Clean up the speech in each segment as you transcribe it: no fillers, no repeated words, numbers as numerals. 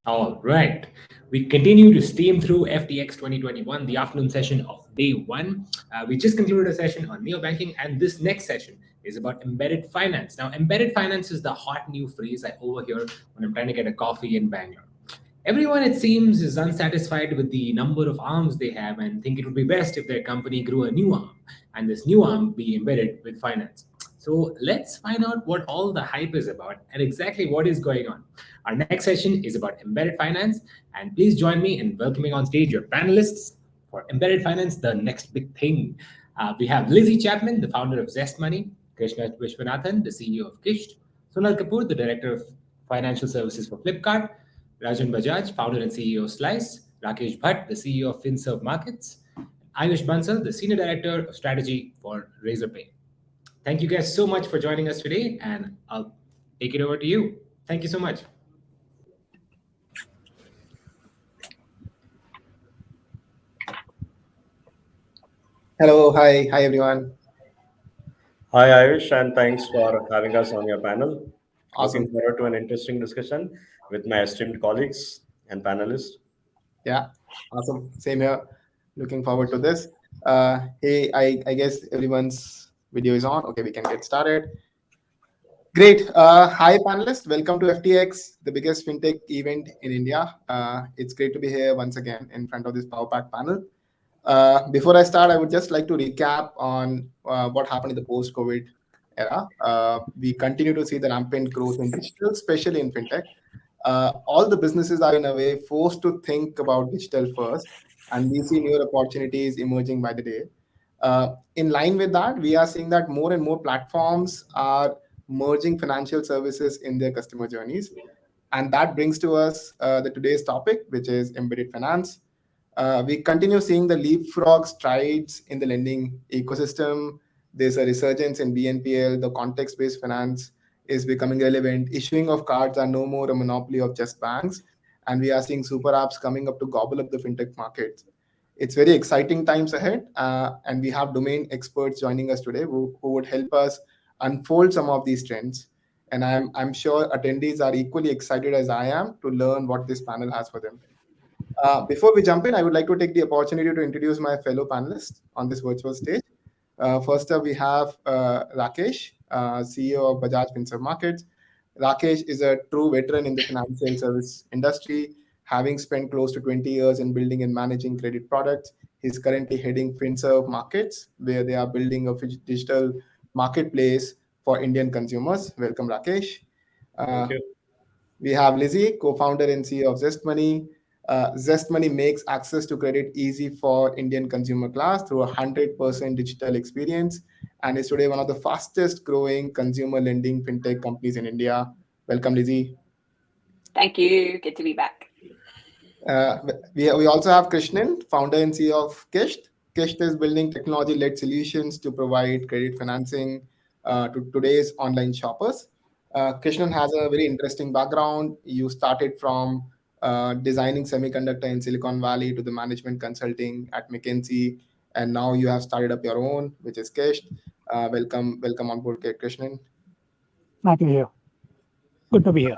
All right. We continue to steam through FTX 2021, the afternoon session of day one. We just concluded a session on neobanking, and this next session is about embedded finance. Now, embedded finance is the hot new phrase I overhear when I'm trying to get a coffee in Bangalore. Everyone, it seems, is unsatisfied with the number of arms they have and think it would be best if their company grew a new arm and this new arm be embedded with finance. So let's find out what all the hype is about and exactly what is going on. Our next session is about embedded finance, and please join me in welcoming on stage your panelists for embedded finance, the next big thing. We have Lizzie Chapman, the founder of Zest Money, Krishna Vishwanathan, the CEO of Kisht, Sonal Kapoor, the director of financial services for Flipkart, Rajan Bajaj, founder and CEO of Slice, Rakesh Bhatt, the CEO of FinServe Markets, Ayush Bansal, the senior director of strategy for Razorpay. Thank you guys so much for joining us today, and I'll take it over to you. Thank you so much. Hello, hi everyone. Hi, Ayush, and thanks for having us on your panel. Awesome. Looking forward to an interesting discussion with my esteemed colleagues and panelists. Yeah, awesome. Same here. Looking forward to this. Hey, I guess everyone's video is on. Okay, we can get started. Great. Hi, panelists. Welcome to FTX, the biggest fintech event in India. It's great to be here once again in front of this Power Pack panel. Before I start, I would just like to recap on what happened in the post-COVID era. We continue to see the rampant growth in digital, especially in fintech. All the businesses are in a way forced to think about digital first, and we see newer opportunities emerging by the day. In line with that, we are seeing that more and more platforms are merging financial services in their customer journeys. And that brings to us the today's topic, which is embedded finance. We continue seeing the leapfrog strides in the lending ecosystem. There's a resurgence in BNPL. The context-based finance is becoming relevant. Issuing of cards are no more a monopoly of just banks, and we are seeing super apps coming up to gobble up the fintech market. It's very exciting times ahead, and we have domain experts joining us today who would help us unfold some of these trends. And I'm sure attendees are equally excited as I am to learn what this panel has for them. Before we jump in, I would like to take the opportunity to introduce my fellow panelists on this virtual stage. First up, we have Rakesh, CEO of Bajaj FinServe Markets. Rakesh is a true veteran in the financial service industry, having spent close to 20 years in building and managing credit products. He's currently heading FinServe Markets, where they are building a digital marketplace for Indian consumers. Welcome, Rakesh. Thank you. We have Lizzie, co-founder and CEO of Zest Money. Zest Money makes access to credit easy for Indian consumer class through a 100% digital experience, and is today one of the fastest growing consumer lending fintech companies in India. Welcome, Lizzie. Thank you. Good to be back. We also have Krishnan, founder and CEO of Kisht. Kisht is building technology-led solutions to provide credit financing to today's online shoppers. Krishnan has a very interesting background. You started from designing semiconductor in Silicon Valley to the management consulting at McKinsey, and now you have started up your own, which is Kisht. Welcome on board, Krishnan. Happy here. Good to be here.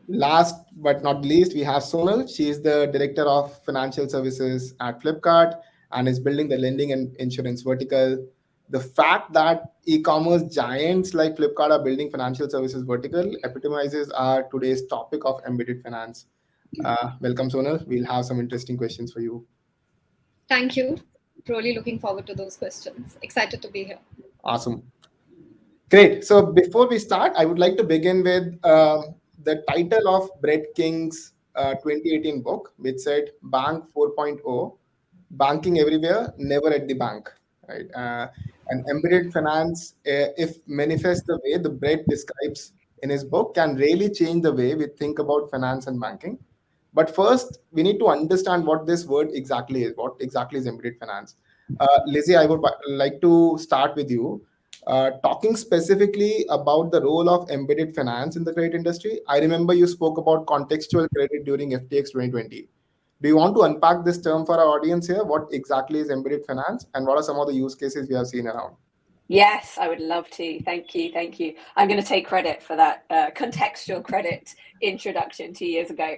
Last but not least, we have Sonal. She is the director of financial services at Flipkart and is building the lending and insurance vertical. The fact that e-commerce giants like Flipkart are building financial services vertical epitomizes our today's topic of embedded finance. Welcome, Sonal. We'll have some interesting questions for you. Thank you. Really looking forward to those questions. Excited to be here. Awesome. Great. So before we start, I would like to begin with the title of Brett King's 2018 book, which said Bank 4.0, Banking Everywhere, Never at the Bank. Right? And embedded finance, if manifests the way the Brett describes in his book, can really change the way we think about finance and banking. But first, we need to understand what this word exactly is. What exactly is embedded finance? Lizzie, I would like to start with you. Talking specifically about the role of embedded finance in the credit industry, I remember you spoke about contextual credit during FTX 2020. Do you want to unpack this term for our audience here? What exactly is embedded finance and what are some of the use cases we have seen around? Yes, I would love to. Thank you. Thank you. I'm going to take credit for that contextual credit introduction 2 years ago.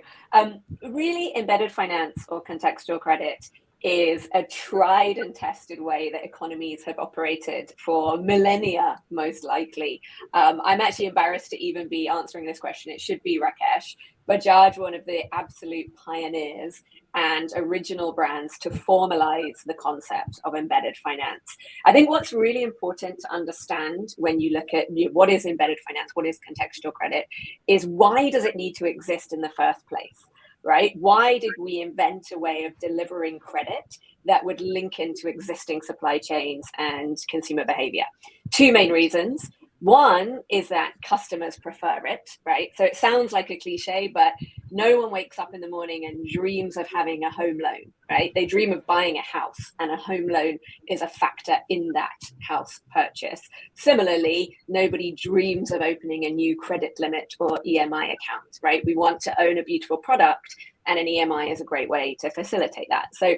Really, embedded finance or contextual credit is a tried and tested way that economies have operated for millennia, most likely. I'm actually embarrassed to even be answering this question. It should be Rakesh. Bajaj, one of the absolute pioneers and original brands to formalize the concept of embedded finance. I think what's really important to understand when you look at what is embedded finance, what is contextual credit, is why does it need to exist in the first place, right? Why did we invent a way of delivering credit that would link into existing supply chains and consumer behavior? Two main reasons. One is that customers prefer it, right? So it sounds like a cliche, but no one wakes up in the morning and dreams of having a home loan, right? They dream of buying a house, and a home loan is a factor in that house purchase. Similarly, nobody dreams of opening a new credit limit or EMI account, right? We want to own a beautiful product, and an EMI is a great way to facilitate that. So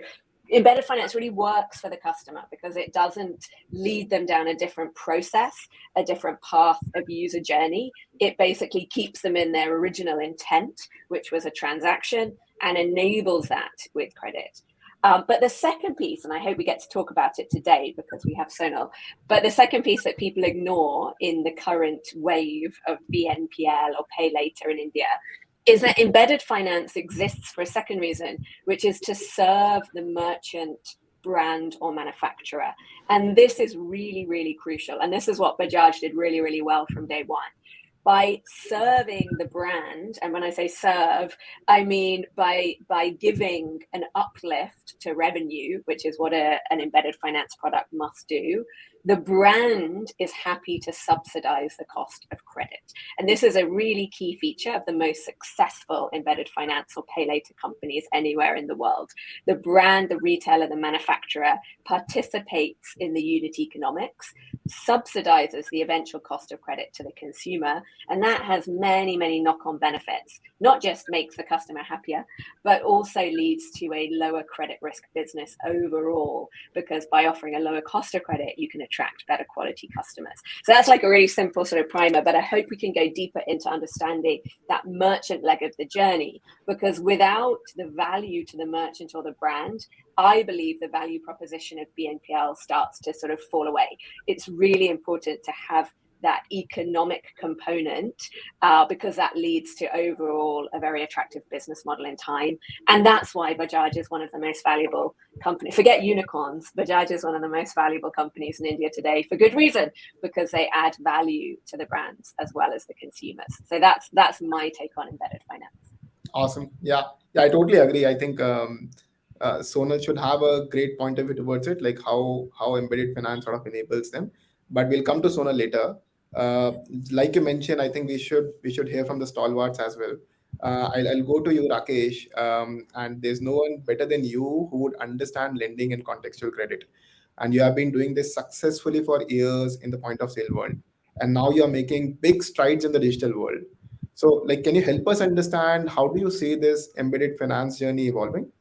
embedded finance really works for the customer because it doesn't lead them down a different process, a different path of user journey. It basically keeps them in their original intent, which was a transaction, and enables that with credit. But the second piece, and I hope we get to talk about it today because we have Sonal, but the second piece that people ignore in the current wave of BNPL or pay later in India is that embedded finance exists for a second reason, which is to serve the merchant, brand, or manufacturer. And this is really, really crucial. And this is what Bajaj did really, really well from day one. By serving the brand, and when I say serve, I mean by giving an uplift to revenue, which is what an embedded finance product must do, the brand is happy to subsidize the cost of credit. And this is a really key feature of the most successful embedded finance or pay later companies anywhere in the world. The brand, the retailer, the manufacturer participates in the unit economics, subsidizes the eventual cost of credit to the consumer, and that has many, many knock-on benefits. Not just makes the customer happier, but also leads to a lower credit risk business overall, because by offering a lower cost of credit, you can attract better quality customers. So that's like a really simple sort of primer, but I hope we can go deeper into understanding that merchant leg of the journey, because without the value to the merchant or the brand, I believe the value proposition of BNPL starts to sort of fall away. It's really important to have that economic component because that leads to overall a very attractive business model in time. And that's why Bajaj is one of the most valuable companies. Forget unicorns. Bajaj is one of the most valuable companies in India today for good reason, because they add value to the brands as well as the consumers. So that's my take on embedded finance. Awesome. Yeah, I totally agree. I think Sonal should have a great point of view towards it, like how embedded finance sort of enables them. But we'll come to Sonal later. Like you mentioned, I think we should hear from the stalwarts as well. I'll go to you, Rakesh. And there's no one better than you who would understand lending and contextual credit. And you have been doing this successfully for years in the point of sale world. And now you're making big strides in the digital world. So, like, can you help us understand how do you see this embedded finance journey evolving?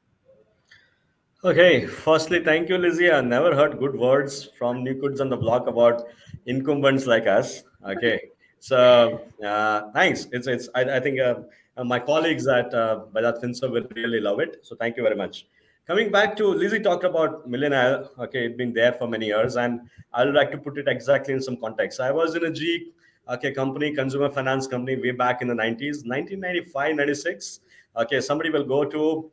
Okay, firstly, thank you, Lizzie. I never heard good words from new kids on the block about incumbents like us. Okay, so thanks. I think my colleagues at Bajaj Finserv will really love it. So thank you very much. Coming back to Lizzie talked about Millennial. Okay, it's been there for many years, and I would like to put it exactly in some context. I was in a company, consumer finance company, way back in the 90s, 1995, 96. Okay, somebody will go to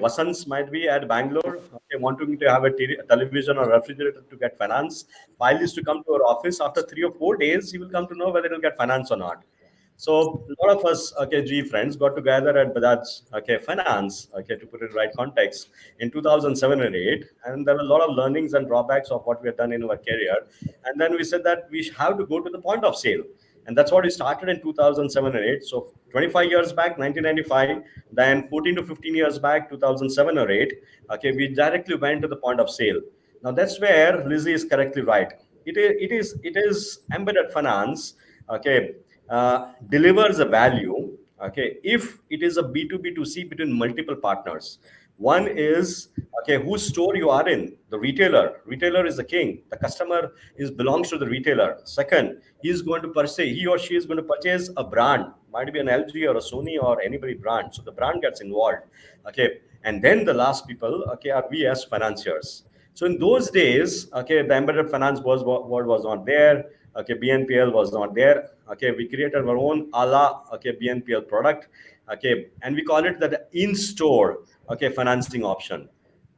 Vasant's might be at Bangalore, wanting to have a television or refrigerator to get finance. While used to come to our office, after 3 or 4 days, he will come to know whether he'll get finance or not. So a lot of us, G friends, got together at Bajaj, Finance, to put it in right context, in 2007 and 8, and there were a lot of learnings and drawbacks of what we had done in our career, and then we said that we have to go to the point of sale, and that's what we started in 2007 and 8. So 25 years back, 1995, then 14 to 15 years back, 2007 or 8, we directly went to the point of sale. Now that's where Lizzie is correctly right. It is embedded finance, delivers a value, if it is a B2B2C between multiple partners. One is, okay, whose store you are in. The retailer. Retailer is the king. The customer belongs to the retailer. Second, he or she is going to purchase a brand. Might be an LG or a Sony or anybody brand. So the brand gets involved. Okay. And then the last people, okay, are we as financiers. So in those days, okay, the embedded finance word was not there. Okay, BNPL was not there. Okay, we created our own okay, BNPL product. Okay, and we call it the in-store, okay, financing option.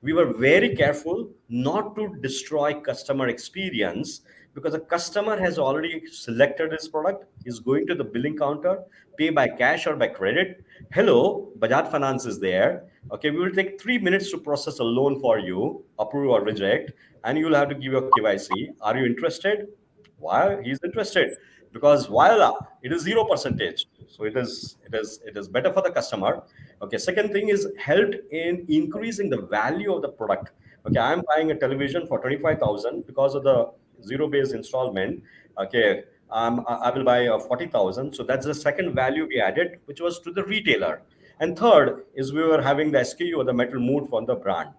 We were very careful not to destroy customer experience, because the customer has already selected his product, is going to the billing counter, pay by cash or by credit. Hello, Bajaj Finance is there. Okay, we will take 3 minutes to process a loan for you, approve or reject, and you will have to give your KYC. Are you interested? Why he's interested? Because voila, it is 0%. So it is better for the customer. Okay, second thing is helped in increasing the value of the product. Okay, I'm buying a television for 25,000 because of the zero-based installment. Okay, I will buy a 40,000. So that's the second value we added, which was to the retailer. And third is we were having the SKU or the metal mood for the brand.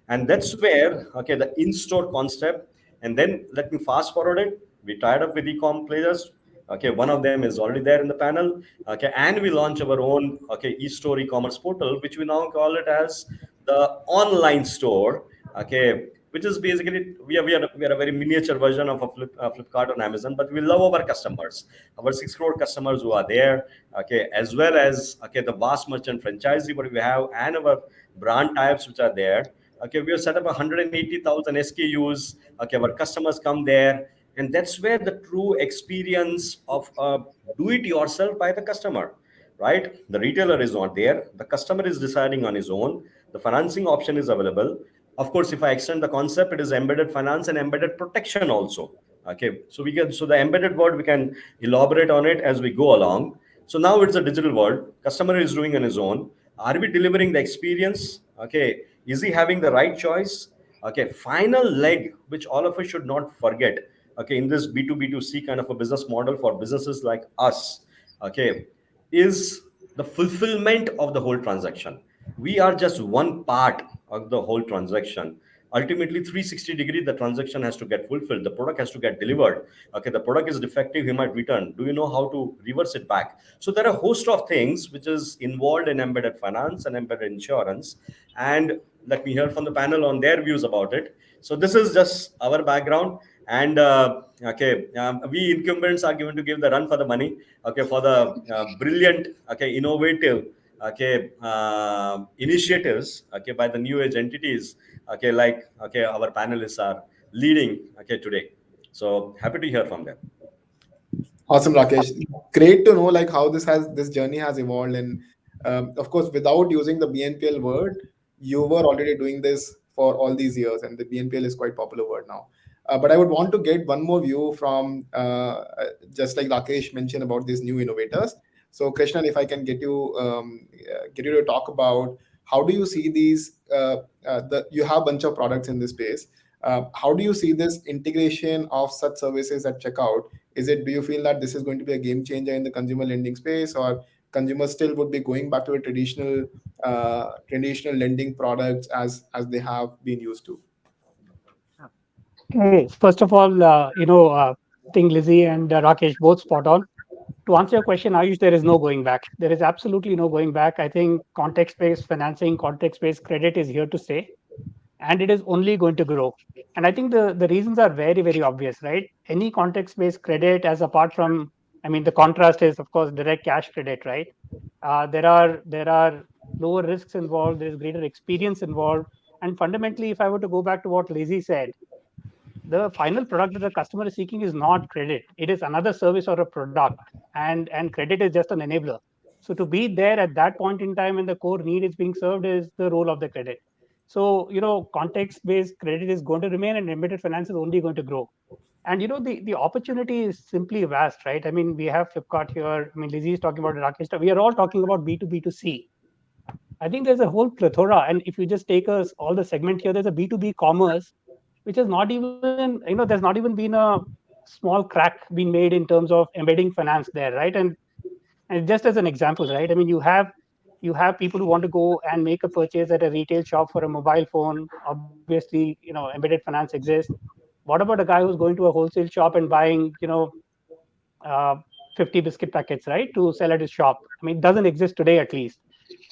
And that's where, okay, the in-store concept. And then let me fast forward it. We tied up with e-com players. Okay, one of them is already there in the panel. Okay, and we launch our own, okay, e-store e-commerce portal, which we now call it as the online store. Okay, which is basically we are a very miniature version of a Flipkart on Amazon, but we love our customers, our 6 crore customers who are there. Okay, as well as, okay, the vast merchant franchisee what we have and our brand types which are there. Okay, we have set up 180,000 SKUs. Okay, our customers come there, and that's where the true experience of do it yourself by the customer, right? The retailer is not there. The customer is deciding on his own. The financing option is available. Of course, if I extend the concept, it is embedded finance and embedded protection also. Okay, so the embedded word, we can elaborate on it as we go along. So now it's a digital world. Customer is doing on his own. Are we delivering the experience? Okay, is he having the right choice? Okay, final leg, which all of us should not forget. Okay, in this B2B2C kind of a business model for businesses like us, okay, is the fulfillment of the whole transaction. We are just one part of the whole transaction. Ultimately, 360-degree, the transaction has to get fulfilled. The product has to get delivered. Okay, the product is defective, he might return. Do you know how to reverse it back? So there are a host of things which is involved in embedded finance and embedded insurance. And let me hear from the panel on their views about it. So this is just our background. And we incumbents are given to give the run for the money. Okay, for the brilliant, okay, innovative, okay, initiatives, okay, by the new age entities, okay, like, okay, our panelists are leading, okay, today. So happy to hear from them. Awesome, Rakesh. Great to know like how this journey has evolved, and of course, without using the BNPL word, you were already doing this for all these years, and the BNPL is quite popular word now. But I would want to get one more view from just like Rakesh mentioned about these new innovators. So Krishnan, if I can get you to talk about how do you see these? You have a bunch of products in this space. How do you see this integration of such services at checkout? Do you feel that this is going to be a game changer in the consumer lending space, or consumers still would be going back to a traditional lending products as they have been used to? Okay, first of all, I think Lizzie and Rakesh both spot on. To answer your question, Ayush, there is no going back. There is absolutely no going back. I think context-based financing, context-based credit is here to stay, and it is only going to grow. And I think the reasons are very, very obvious, right? Any context-based credit, as apart from, the contrast is, of course, direct cash credit, right? There are lower risks involved. There is greater experience involved. And fundamentally, if I were to go back to what Lizzie said, the final product that the customer is seeking is not credit. It is another service or a product, and credit is just an enabler. So to be there at that point in time when the core need is being served is the role of the credit. So, context-based credit is going to remain, and embedded finance is only going to grow. And, the opportunity is simply vast, right? We have Flipkart here. Lizzie is talking about Rakesh. We are all talking about B2B2C. I think there's a whole plethora. And if you just take us all the segment here, there's a B2B commerce, which is not even, there's not even been a small crack being made in terms of embedding finance there, right? And just as an example, right? You you have people who want to go and make a purchase at a retail shop for a mobile phone. Obviously, embedded finance exists. What about a guy who's going to a wholesale shop and buying, 50 biscuit packets, right, to sell at his shop? I mean, it doesn't exist today, at least.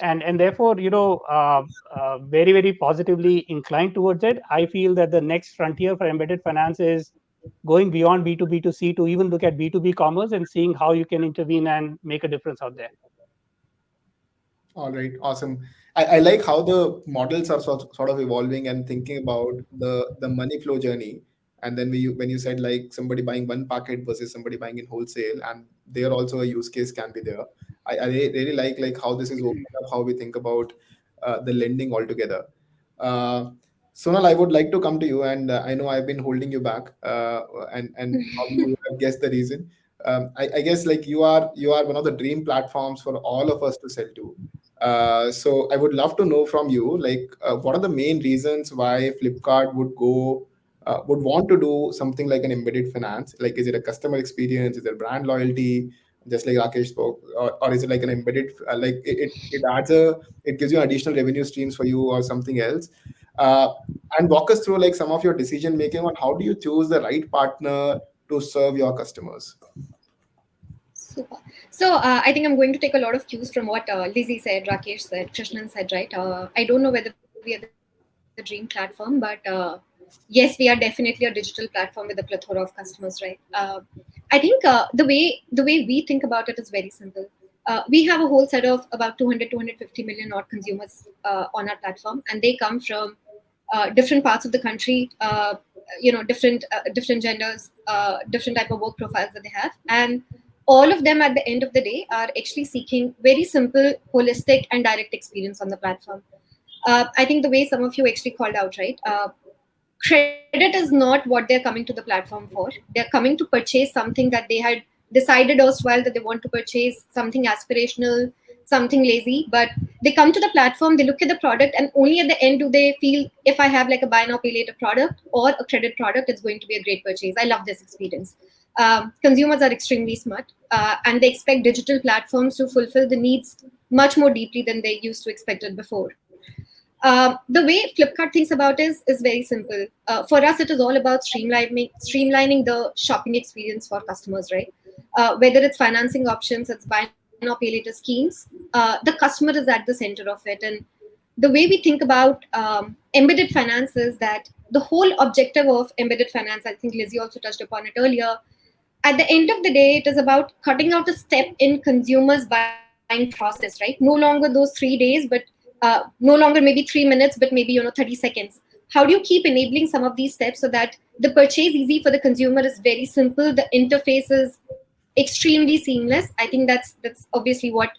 And therefore, very, very positively inclined towards it. I feel that the next frontier for embedded finance is going beyond B2B to C to even look at B2B commerce and seeing how you can intervene and make a difference out there. All right, awesome. I like how the models are sort of evolving and thinking about the money flow journey. And then when you said like somebody buying one packet versus somebody buying in wholesale, and there also a use case can be there. I really like how this is opening up how we think about the lending altogether. Sonal, I would like to come to you, and I know I've been holding you back, and probably you have guessed the reason. I guess like you are one of the dream platforms for all of us to sell to. So I would love to know from you, like, what are the main reasons why Flipkart would want to do something like an embedded finance? Like, is it a customer experience? Is it brand loyalty? Just like Rakesh spoke, or is it like an embedded, like it gives you additional revenue streams for you or something else? And walk us through like some of your decision making on how do you choose the right partner to serve your customers. Super. So I think I'm going to take a lot of cues from what Lizzie said, Rakesh said, Krishnan said, right? I don't know whether we are the dream platform, but yes, we are definitely a digital platform with a plethora of customers, right? I think the way we think about it is very simple. We have a whole set of about 250 million odd consumers on our platform, and they come from different parts of the country, different genders, different type of work profiles that they have, and all of them at the end of the day are actually seeking very simple, holistic, and direct experience on the platform. I think the way some of you actually called out, right? Credit is not what they're coming to the platform for. They're coming to purchase something that they had decided erstwhile that they want to purchase, something aspirational, something lazy, but they come to the platform, they look at the product, and only at the end do they feel, if I have like a buy now, pay later product or a credit product, it's going to be a great purchase. I love this experience. Consumers are extremely smart, and they expect digital platforms to fulfill the needs much more deeply than they used to expect it before. The way Flipkart thinks about it is very simple. For us, it is all about streamlining the shopping experience for customers, right? Whether it's financing options, it's buy now, pay later schemes, the customer is at the center of it. And the way we think about embedded finance is that the whole objective of embedded finance, I think Lizzie also touched upon it earlier, at the end of the day, it is about cutting out a step in consumers' buying process, right? No longer those 3 days, but no longer maybe 3 minutes, but maybe 30 seconds. How do you keep enabling some of these steps so that the purchase easy for the consumer is very simple, the interface is extremely seamless? I think that's obviously what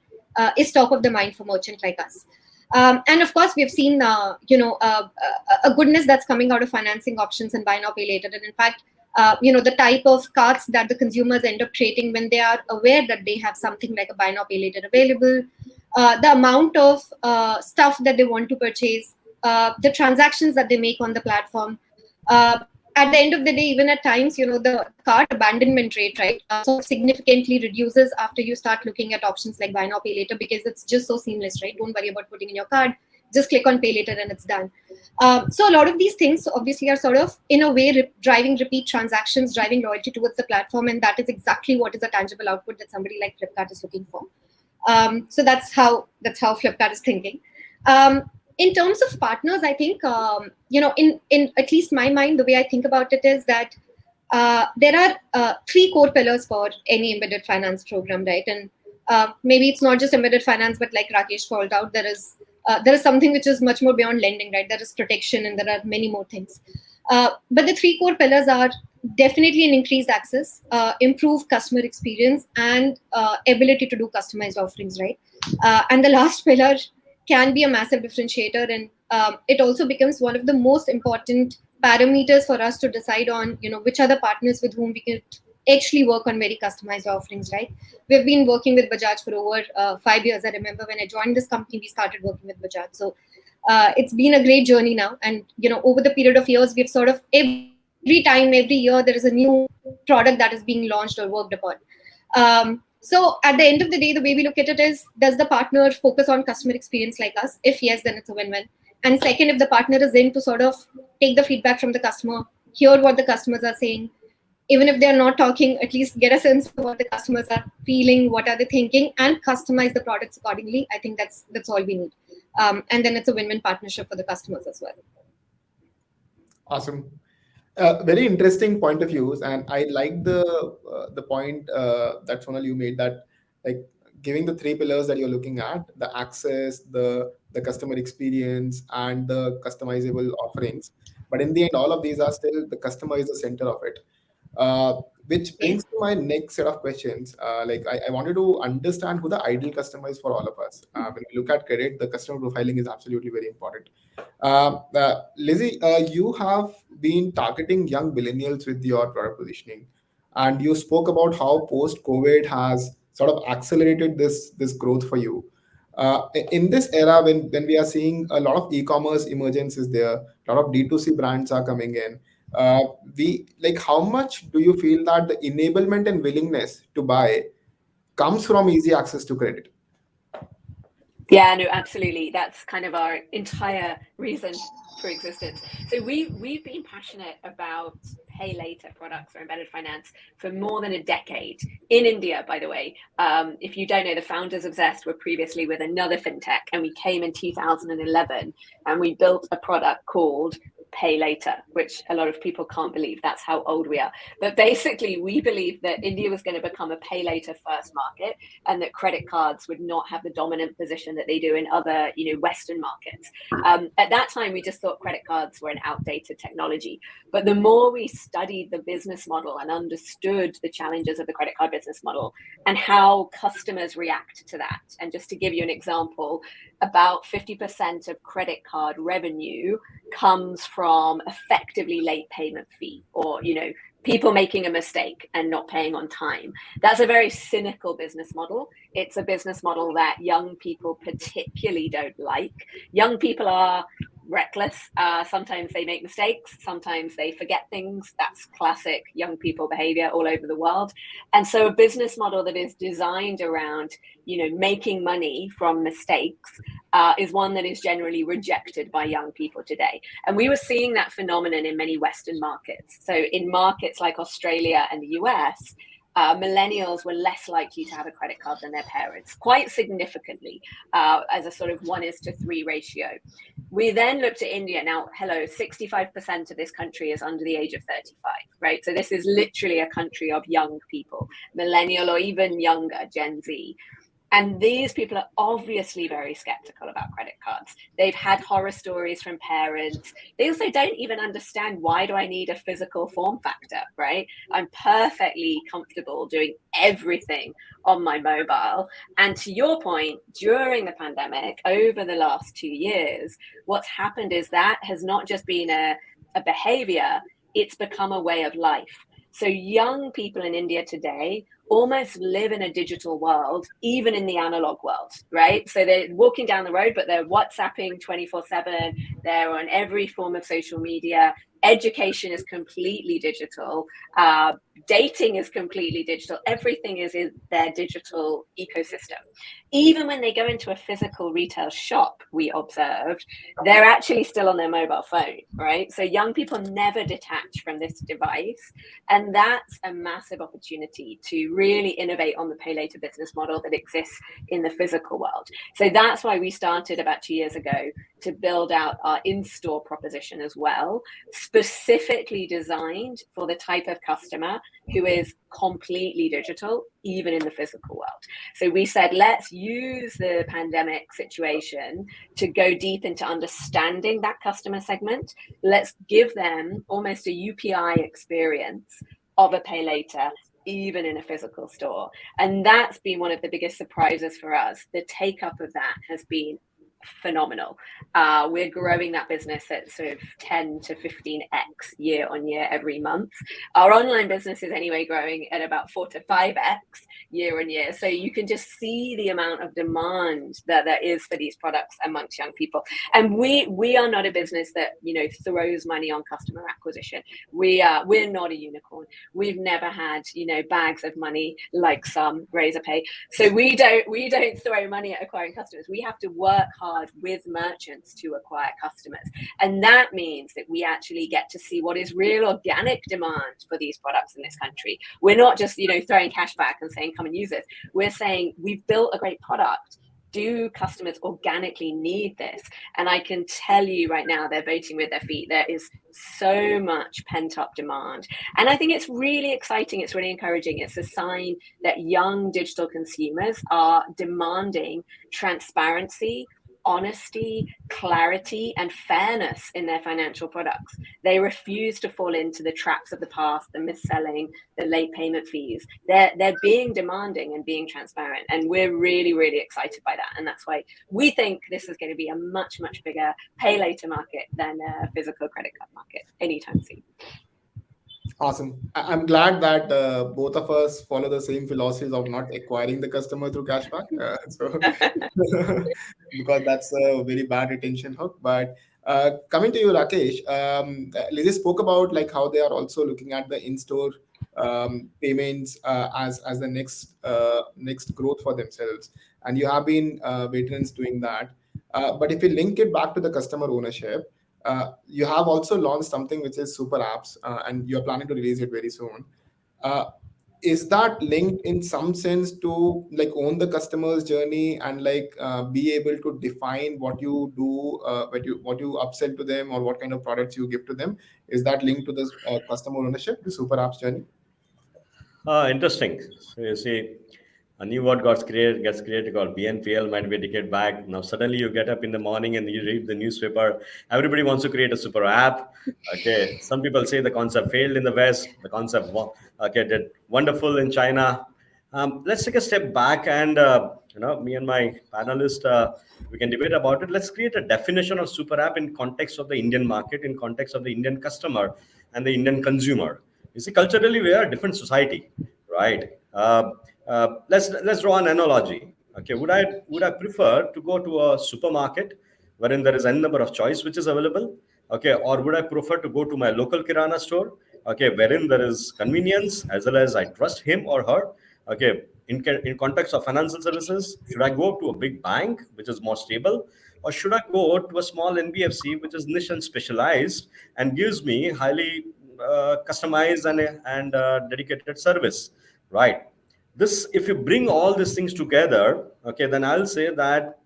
is top of the mind for merchant like us. And of course, we've seen a goodness that's coming out of financing options and buy now, pay later. And in fact, the type of carts that the consumers end up creating when they are aware that they have something like a buy now, pay later available, the amount of stuff that they want to purchase, the transactions that they make on the platform. At the end of the day, even at times, the cart abandonment rate, right, so significantly reduces after you start looking at options like buy now, pay later, because it's just so seamless, right? Don't worry about putting in your card, just click on pay later and it's done. So a lot of these things obviously are sort of, in a way, driving repeat transactions, driving loyalty towards the platform, and that is exactly what is a tangible output that somebody like Flipkart is looking for. So that's how Flipkart is thinking. In terms of partners, I think, in at least my mind, the way I think about it is that there are 3 core pillars for any embedded finance program, right? And maybe it's not just embedded finance, but like Rakesh called out, there is something which is much more beyond lending, right? There is protection and there are many more things. But the 3 core pillars are definitely an increased access, improved customer experience, and ability to do customized offerings, right? And the last pillar can be a massive differentiator, and it also becomes one of the most important parameters for us to decide on, which are the partners with whom we can actually work on very customized offerings, right? We've been working with Bajaj for over 5 years. I remember when I joined this company, we started working with Bajaj. So it's been a great journey now. And, over the period of years, we've sort of every year, there is a new product that is being launched or worked upon. So at the end of the day, the way we look at it is, does the partner focus on customer experience like us? If yes, then it's a win-win. And second, if the partner is in to sort of take the feedback from the customer, hear what the customers are saying, even if they're not talking, at least get a sense of what the customers are feeling, what are they thinking, and customize the products accordingly. I think that's all we need. And then it's a win-win partnership for the customers as well. Awesome. Very interesting point of views, and I like the point that Sonal you made, that like giving the three pillars that you're looking at: the access, the customer experience, and the customizable offerings. But in the end, all of these are still the customer is the center of it. Which brings to my next set of questions. I wanted to understand who the ideal customer is for all of us. When we look at credit, the customer profiling is absolutely very important. Lizzie, you have been targeting young millennials with your product positioning, and you spoke about how post-COVID has sort of accelerated this growth for you. In this era, when we are seeing a lot of e-commerce emergence is there, a lot of D2C brands are coming in. How much do you feel that the enablement and willingness to buy comes from easy access to credit? Yeah, no, absolutely. That's kind of our entire reason for existence. So we've been passionate about pay later products or embedded finance for more than a decade in India, by the way. If you don't know, the founders of Zest were previously with another fintech, and we came in 2011 and we built a product called Pay Later, which a lot of people can't believe. That's how old we are. But basically, we believe that India was going to become a pay later first market, and that credit cards would not have the dominant position that they do in other, Western markets. At that time, we just thought credit cards were an outdated technology. But the more we studied the business model and understood the challenges of the credit card business model and how customers react to that, and just to give you an example, about 50% of credit card revenue comes from effectively late payment fee, or people making a mistake and not paying on time. That's a very cynical business model. It's a business model that young people particularly don't like. Young people are reckless. Sometimes they make mistakes. Sometimes they forget things. That's classic young people behavior all over the world. And so a business model that is designed around, making money from mistakes is one that is generally rejected by young people today. And we were seeing that phenomenon in many Western markets. So in markets like Australia and the US, millennials were less likely to have a credit card than their parents, quite significantly, as a sort of 1:3 ratio. We then looked at India. Now, 65% of this country is under the age of 35, right? So this is literally a country of young people, millennial or even younger, Gen Z. And these people are obviously very skeptical about credit cards. They've had horror stories from parents. They also don't even understand, why do I need a physical form factor, right? I'm perfectly comfortable doing everything on my mobile. And to your point, during the pandemic, over the last 2 years, what's happened is that has not just been a behavior, it's become a way of life. So young people in India today almost live in a digital world, even in the analog world, right? So they're walking down the road, but they're WhatsApping 24/7. They're on every form of social media. Education is completely digital. Dating is completely digital. Everything is in their digital ecosystem. Even when they go into a physical retail shop, we observed, they're actually still on their mobile phone, right? So young people never detach from this device. And that's a massive opportunity to really innovate on the pay later business model that exists in the physical world. So that's why we started about 2 years ago to build out our in-store proposition as well, specifically designed for the type of customer who is completely digital, even in the physical world. So we said, let's use the pandemic situation to go deep into understanding that customer segment. Let's give them almost a UPI experience of a pay later, even in a physical store. And that's been one of the biggest surprises for us. The take up of that has been phenomenal. We're growing that business at sort of 10 to 15x year on year every month. Our online business is anyway growing at about 4 to 5x year on year. So you can just see the amount of demand that there is for these products amongst young people. And we are not a business that, you know, throws money on customer acquisition. We're not a unicorn. We've never had, you know, bags of money like some Razorpay. So we don't throw money at acquiring customers. We have to work hard with merchants to acquire customers. And that means that we actually get to see what is real organic demand for these products in this country. We're not just, you know, throwing cash back and saying, come and use it. We're saying we've built a great product. Do customers organically need this? And I can tell you right now, they're voting with their feet. There is so much pent up demand. And I think it's really exciting. It's really encouraging. It's a sign that young digital consumers are demanding transparency, honesty, clarity, and fairness in their financial products. They refuse to fall into the traps of the past, the mis-selling, the late payment fees. They're being demanding and being transparent, and we're really, really excited by that. And that's why we think this is going to be a much, much bigger pay later market than a physical credit card market anytime soon. Awesome. I'm glad that both of us follow the same philosophies of not acquiring the customer through cashback. Because that's a very bad retention hook. But coming to you, Rakesh, Lizzie spoke about like how they are also looking at the in-store payments as the next growth for themselves, and you have been veterans doing that. But if you link it back to the customer ownership, you have also launched something which is super apps, and you're planning to release it very soon. Is that linked in some sense to like own the customer's journey and like be able to define what you do, what you upsell to them, or what kind of products you give to them? Is that linked to this customer ownership, the super apps journey? Interesting. So you see, a new word gets created called BNPL, might be a decade back. Now suddenly you get up in the morning and you read the newspaper. Everybody wants to create a super app. Okay, some people say the concept failed in the West. The concept did wonderful in China. Let's take a step back and me and my panelist, we can debate about it. Let's create a definition of super app in context of the Indian market, in context of the Indian customer and the Indian consumer. You see, culturally we are a different society, right? Let's draw an analogy. Okay, would I prefer to go to a supermarket wherein there is n number of choice which is available? Okay, or would I prefer to go to my local kirana store? Okay, wherein there is convenience as well as I trust him or her. Okay, in context of financial services, should I go to a big bank which is more stable, or should I go to a small NBFC which is niche and specialized and gives me highly customized and dedicated service, right? This, if you bring all these things together, okay, then I'll say that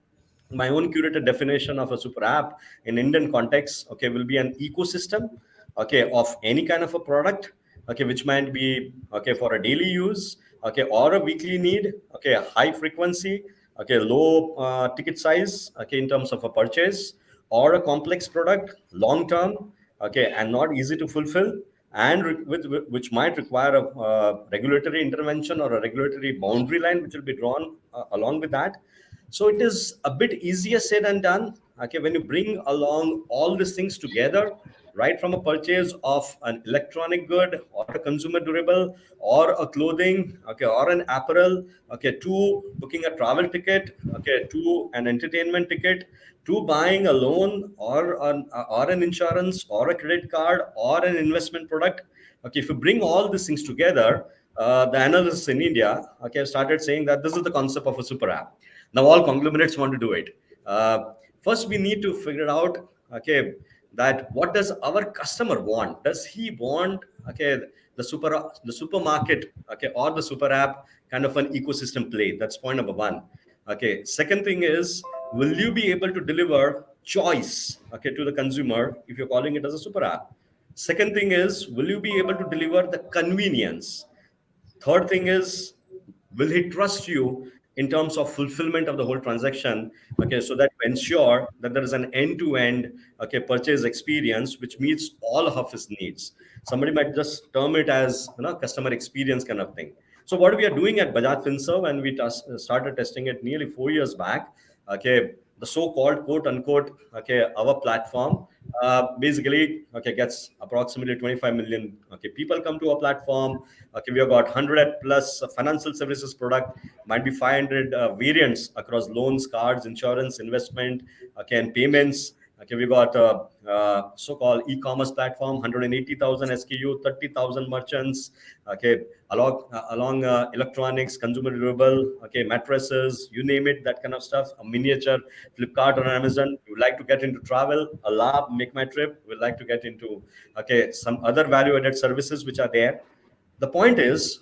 my own curated definition of a super app in Indian context, okay, will be an ecosystem, okay, of any kind of a product, okay, which might be, okay, for a daily use, okay, or a weekly need, okay, high frequency, okay, low ticket size, okay, in terms of a purchase, or a complex product, long term, okay, and not easy to fulfill, and which might require a regulatory intervention or a regulatory boundary line which will be drawn along with that. So it is a bit easier said than done, okay, when you bring along all these things together, right from a purchase of an electronic good or a consumer durable or a clothing, okay, or an apparel, okay, to booking a travel ticket, okay, to an entertainment ticket, to buying a loan or an insurance or a credit card or an investment product. Okay, if you bring all these things together, the analysts in India, okay, started saying that this is the concept of a super app. Now all conglomerates want to do it. First, we need to figure out, okay, that what does our customer want? Does he want, okay, the supermarket, okay, or the super app kind of an ecosystem play? That's point number one. Okay, second thing is, will you be able to deliver choice, okay, to the consumer if you're calling it as a super app? Second thing is, will you be able to deliver the convenience? Third thing is, will he trust you in terms of fulfillment of the whole transaction, okay, so that to ensure that there is an end-to-end, okay, purchase experience which meets all of his needs. Somebody might just term it as, customer experience kind of thing. So what we are doing at Bajaj Finserv, and we started testing it nearly 4 years back, okay, the so-called quote unquote, okay, our platform basically, okay, gets approximately 25 million, okay, people come to our platform. Okay, we have got 100 plus financial services product, might be 500 variants across loans, cards, insurance, investment, okay, and payments. Okay, we got so-called e-commerce platform, 180,000 SKU, 30,000 merchants. Okay, along electronics, consumer durable, okay, mattresses, you name it, that kind of stuff. A miniature, Flipkart or Amazon. You would like to get into travel, a lab, Make My Trip. We'd like to get into, okay, some other value-added services which are there. The point is,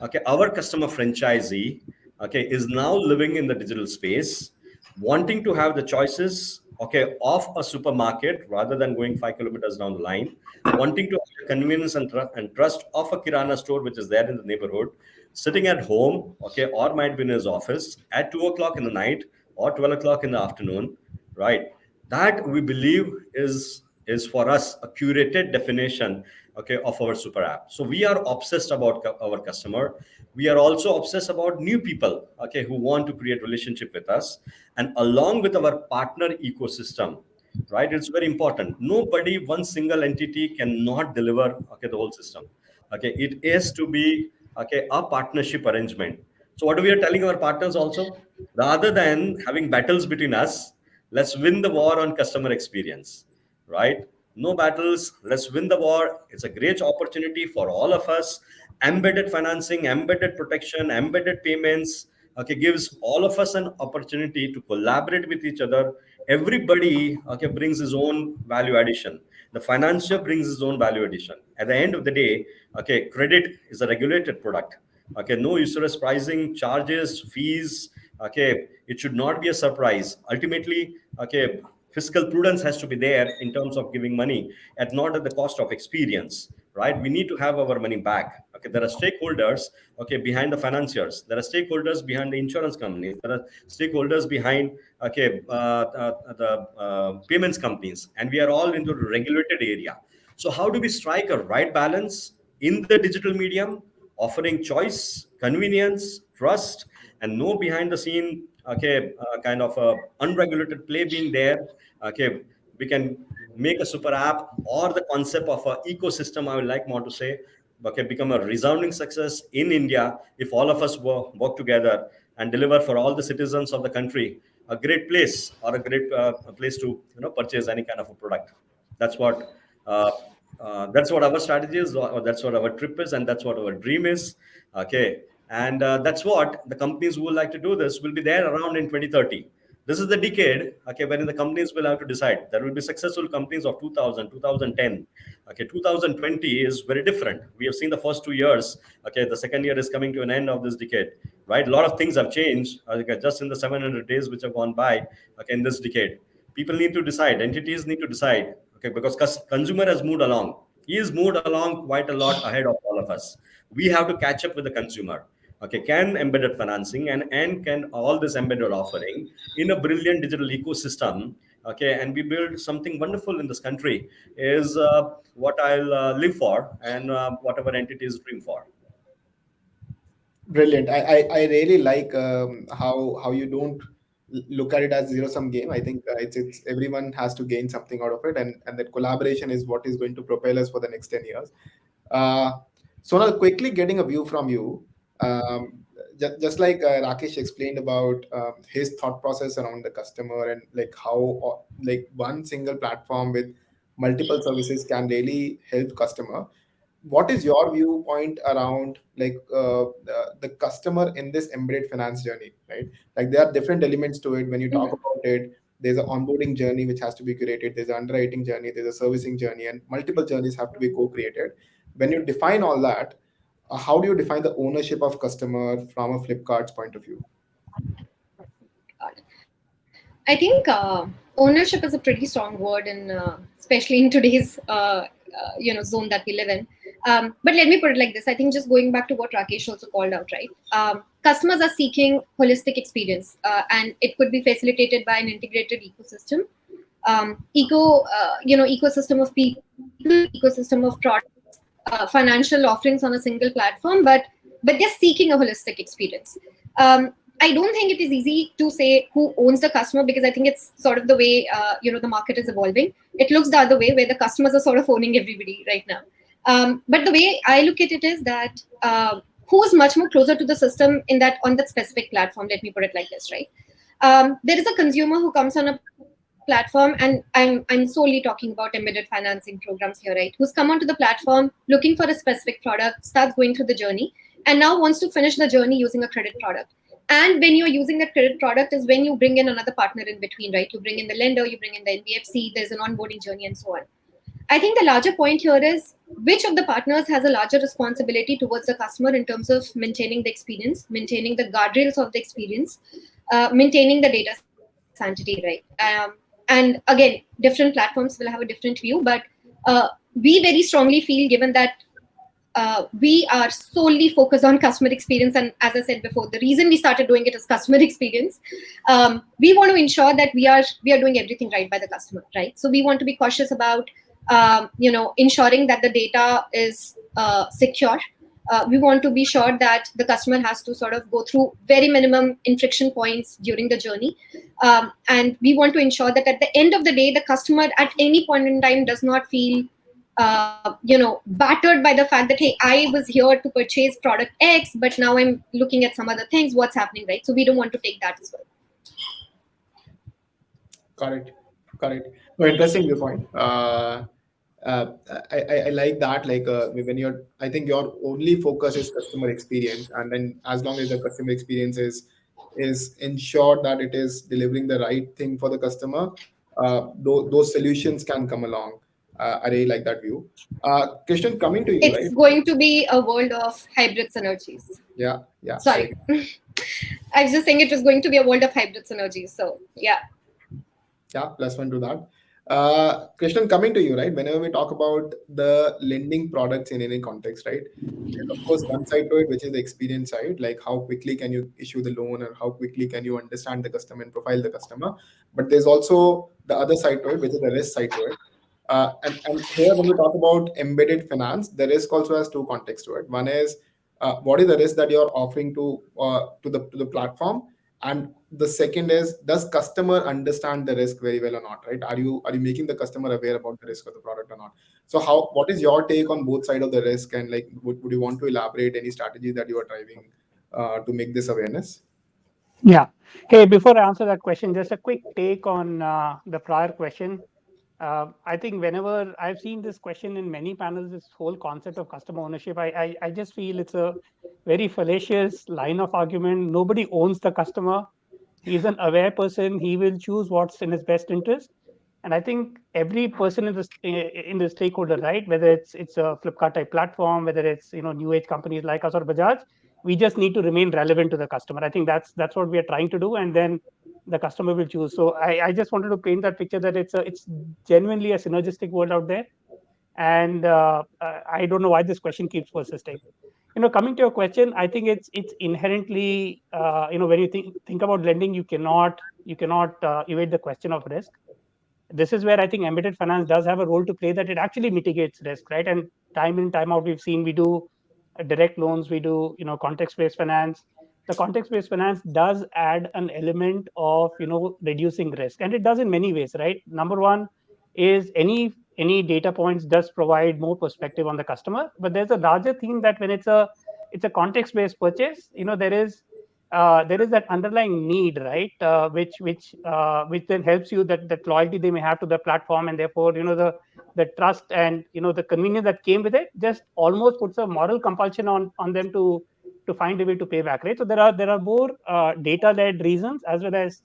okay, our customer franchisee, okay, is now living in the digital space, wanting to have the choices, okay, of a supermarket rather than going 5 kilometers down the line, wanting to have the convenience and trust of a kirana store which is there in the neighborhood, sitting at home, okay, or might be in his office at 2 o'clock in the night or 12 o'clock in the afternoon, right? That we believe is for us a curated definition, okay, of our super app. So we are obsessed about our customer. We are also obsessed about new people, okay, who want to create relationship with us, and along with our partner ecosystem, right? It's very important. Nobody, one single entity cannot deliver, okay, the whole system. Okay, it is to be, okay, a partnership arrangement. So what we are telling our partners also, rather than having battles between us, let's win the war on customer experience, right? No battles, let's win the war. It's a great opportunity for all of us. Embedded financing, embedded protection, embedded payments, okay, gives all of us an opportunity to collaborate with each other. Everybody, okay, brings his own value addition. The financier brings his own value addition. At the end of the day, okay, credit is a regulated product. Okay, no usurious pricing, charges, fees. Okay, it should not be a surprise. Ultimately, okay, fiscal prudence has to be there in terms of giving money, at not at the cost of experience, right? We need to have our money back. Okay, there are stakeholders, okay, behind the financiers. There are stakeholders behind the insurance companies. There are stakeholders behind, okay, the payments companies, and we are all into the regulated area. So how do we strike a right balance in the digital medium, offering choice, convenience, trust, and no behind the scene, okay, kind of a unregulated play being there. Okay, we can make a super app or the concept of an ecosystem, I would like more to say, okay, become a resounding success in India if all of us work together and deliver for all the citizens of the country a great place, or a great place to purchase any kind of a product. That's what that's what our strategy is, or that's what our trip is, and that's what our dream is. Okay, and that's what the companies who would like to do this will be there around in 2030. This is the decade, okay, wherein the companies will have to decide. There will be successful companies of 2000, 2010. Okay, 2020 is very different. We have seen the first 2 years. Okay, the second year is coming to an end of this decade, right? A lot of things have changed, okay, just in the 700 days which have gone by, okay, in this decade. People need to decide, entities need to decide, okay, because consumer has moved along. He has moved along quite a lot ahead of all of us. We have to catch up with the consumer. Okay, can embedded financing and can all this embedded offering in a brilliant digital ecosystem, okay, and we build something wonderful in this country is what I'll live for, and whatever entities dream for. Brilliant. I really like how you don't look at it as zero sum game. I think it's everyone has to gain something out of it, and that collaboration is what is going to propel us for the next 10 years. So now quickly getting a view from you, just like Rakesh explained about his thought process around the customer, and like how like one single platform with multiple services can really help customer. What is your viewpoint around like the customer in this embedded finance journey, right? Like there are different elements to it. When you talk about it, there's an onboarding journey which has to be created, there's an underwriting journey, there's a servicing journey, and multiple journeys have to be co-created. When you define all that, how do you define the ownership of customer from a Flipkart's point of view? I think ownership is a pretty strong word, in especially in today's zone that we live in. But let me put it like this. I think just going back to what Rakesh also called out, right? Customers are seeking holistic experience, and it could be facilitated by an integrated ecosystem, ecosystem of people, ecosystem of products, financial offerings on a single platform. But they're seeking a holistic experience. I don't think it is easy to say who owns the customer, because I think it's sort of the way the market is evolving. It looks the other way, where the customers are sort of owning everybody right now. But the way I look at it is that who's much more closer to the system on that specific platform. Let me put it like this, right? There is a consumer who comes on a platform, and I'm solely talking about embedded financing programs here, right? Who's come onto the platform looking for a specific product, starts going through the journey, and now wants to finish the journey using a credit product. And when you're using that credit product is when you bring in another partner in between, right? You bring in the lender, you bring in the NBFC, there's an onboarding journey and so on. I think the larger point here is which of the partners has a larger responsibility towards the customer in terms of maintaining the experience, maintaining the guardrails of the experience, maintaining the data sanctity, right? And again, different platforms will have a different view, but we very strongly feel, given that we are solely focused on customer experience, and as I said before, the reason we started doing it is customer experience. We want to ensure that we are doing everything right by the customer, right? So we want to be cautious about ensuring that the data is secure. We want to be sure that the customer has to sort of go through very minimum friction points during the journey. And we want to ensure that at the end of the day, the customer at any point in time does not feel battered by the fact that, hey, I was here to purchase product X, but now I'm looking at some other things. What's happening, right? So we don't want to take that as well. Correct. No, interesting viewpoint. I like that. Like when I think your only focus is customer experience, and then as long as the customer experience is ensured that it is delivering the right thing for the customer, those solutions can come along. I really like that view. Krishnan, coming to you, it's right? going to be a world of hybrid synergies. Yeah. Sorry. I was just saying it was going to be a world of hybrid synergies. So yeah, plus one to that. Krishnan, coming to you, right? Whenever we talk about the lending products in any context, right? There's of course one side to it, which is the experience side, like how quickly can you issue the loan and how quickly can you understand the customer and profile the customer. But there's also the other side to it, which is the risk side to it. And here, when we talk about embedded finance, the risk also has two contexts to it. One is what is the risk that you're offering to the platform, and the second is, does customer understand the risk very well or not, right? Are you making the customer aware about the risk of the product or not? So what is your take on both sides of the risk, and like would you want to elaborate any strategies that you are driving to make this awareness? Yeah. Hey, before I answer that question, just a quick take on the prior question. I think whenever I've seen this question in many panels, this whole concept of customer ownership, I just feel it's a very fallacious line of argument. Nobody owns the customer. He's an aware person. He will choose what's in his best interest. And I think every person in the stakeholder, right, whether it's a Flipkart type platform, whether it's new age companies like us or Bajaj, we just need to remain relevant to the customer. I think that's what we are trying to do, and then the customer will choose. So I just wanted to paint that picture that it's genuinely a synergistic world out there, and I don't know why this question keeps persisting. Coming to your question, I think it's inherently when you think about lending, you cannot evade the question of risk. This is where I think embedded finance does have a role to play, that it actually mitigates risk, right? And time in, time out, we've seen we do direct loans, we do context-based finance. The context-based finance does add an element of reducing risk, and it does in many ways, right? Number one is any data points does provide more perspective on the customer, but there's a larger theme that when it's a context-based purchase, there is that underlying need, right? Which then helps you, that loyalty they may have to the platform, and therefore the trust and the convenience that came with it just almost puts a moral compulsion on them to find a way to pay back, right? So there are more data-led reasons as well as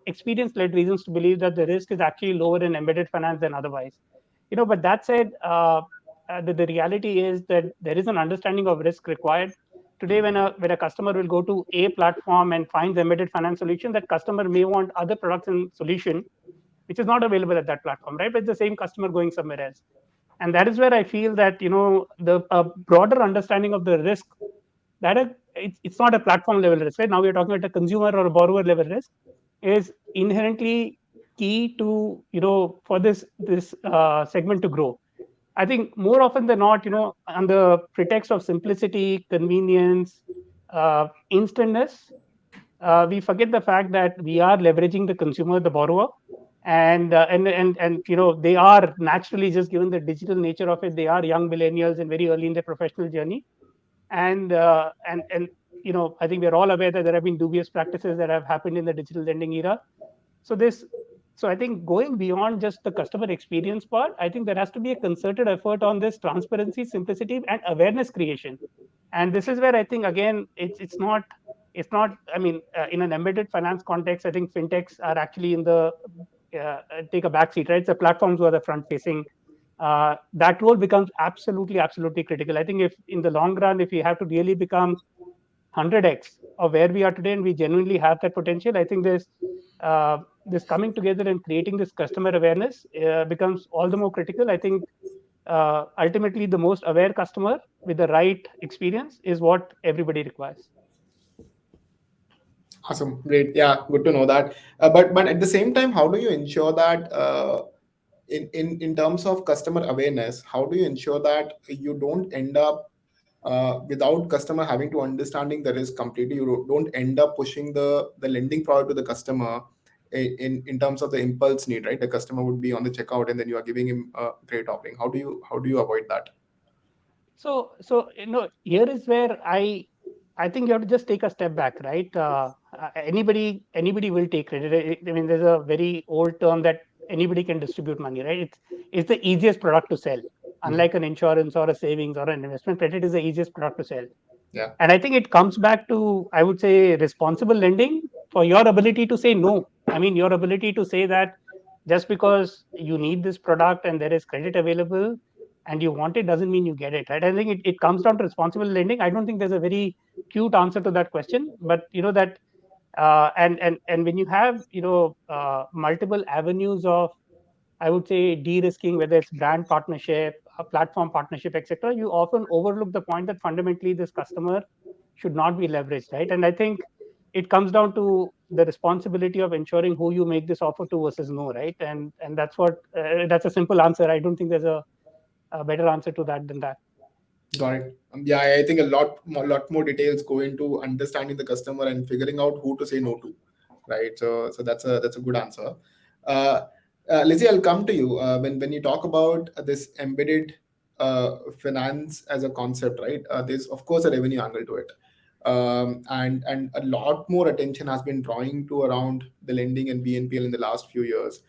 experience-led reasons to believe that the risk is actually lower in embedded finance than otherwise. But that said, the reality is that there is an understanding of risk required. Today, when a customer will go to a platform and finds embedded finance solution, that customer may want other products and solution which is not available at that platform, right? But it's the same customer going somewhere else. And that is where I feel that the broader understanding of the risk, that it's not a platform level risk, right? Now we're talking about a consumer or a borrower level risk, is inherently key to for this segment to grow. I think more often than not, on the pretext of simplicity, convenience, instantness, we forget the fact that we are leveraging the consumer, the borrower, and they are naturally, just given the digital nature of it, they are young millennials and very early in their professional journey, and I think we're all aware that there have been dubious practices that have happened in the digital lending era. So this, so I think going beyond just the customer experience part, I think there has to be a concerted effort on this transparency, simplicity, and awareness creation. And this is where I think again it's not. I mean, in an embedded finance context, I think fintechs are actually in the take a back seat, right? The platforms who are the front facing. That role becomes absolutely critical. I think if in the long run, if we have to really become 100x of where we are today and we genuinely have that potential, I think this coming together and creating this customer awareness becomes all the more critical. I think ultimately the most aware customer with the right experience is what everybody requires. Awesome, great. Yeah, good to know that. But at the same time, how do you ensure that in terms of customer awareness, how do you ensure that you don't end up without customer having to understanding the risk completely? You don't end up pushing the lending product to the customer in terms of the impulse need, right? The customer would be on the checkout and then you are giving him a great offering. How do you avoid that? So here is where I think you have to just take a step back, right? Anybody will take credit. I mean, there's a very old term that anybody can distribute money, right? It's the easiest product to sell. Unlike an insurance or a savings or an investment, credit is the easiest product to sell. Yeah. And I think it comes back to, I would say, responsible lending for your ability to say no. I mean, your ability to say that just because you need this product and there is credit available and you want it doesn't mean you get it, right? I think it comes down to responsible lending. I don't think there's a very cute answer to that question, but that and when you have multiple avenues of, I would say, de-risking, whether it's brand partnership, a platform partnership, etc., you often overlook the point that fundamentally this customer should not be leveraged, right? And I think it comes down to the responsibility of ensuring who you make this offer to versus no, right? And that's that's a simple answer. I don't think there's a better answer to that than that. Got it. Yeah, I think a lot more details go into understanding the customer and figuring out who to say no to, right? So that's a good answer. Lizzie, I'll come to you when you talk about this embedded finance as a concept, right? There's of course a revenue angle to it, and a lot more attention has been drawing to around the lending and BNPL in the last few years.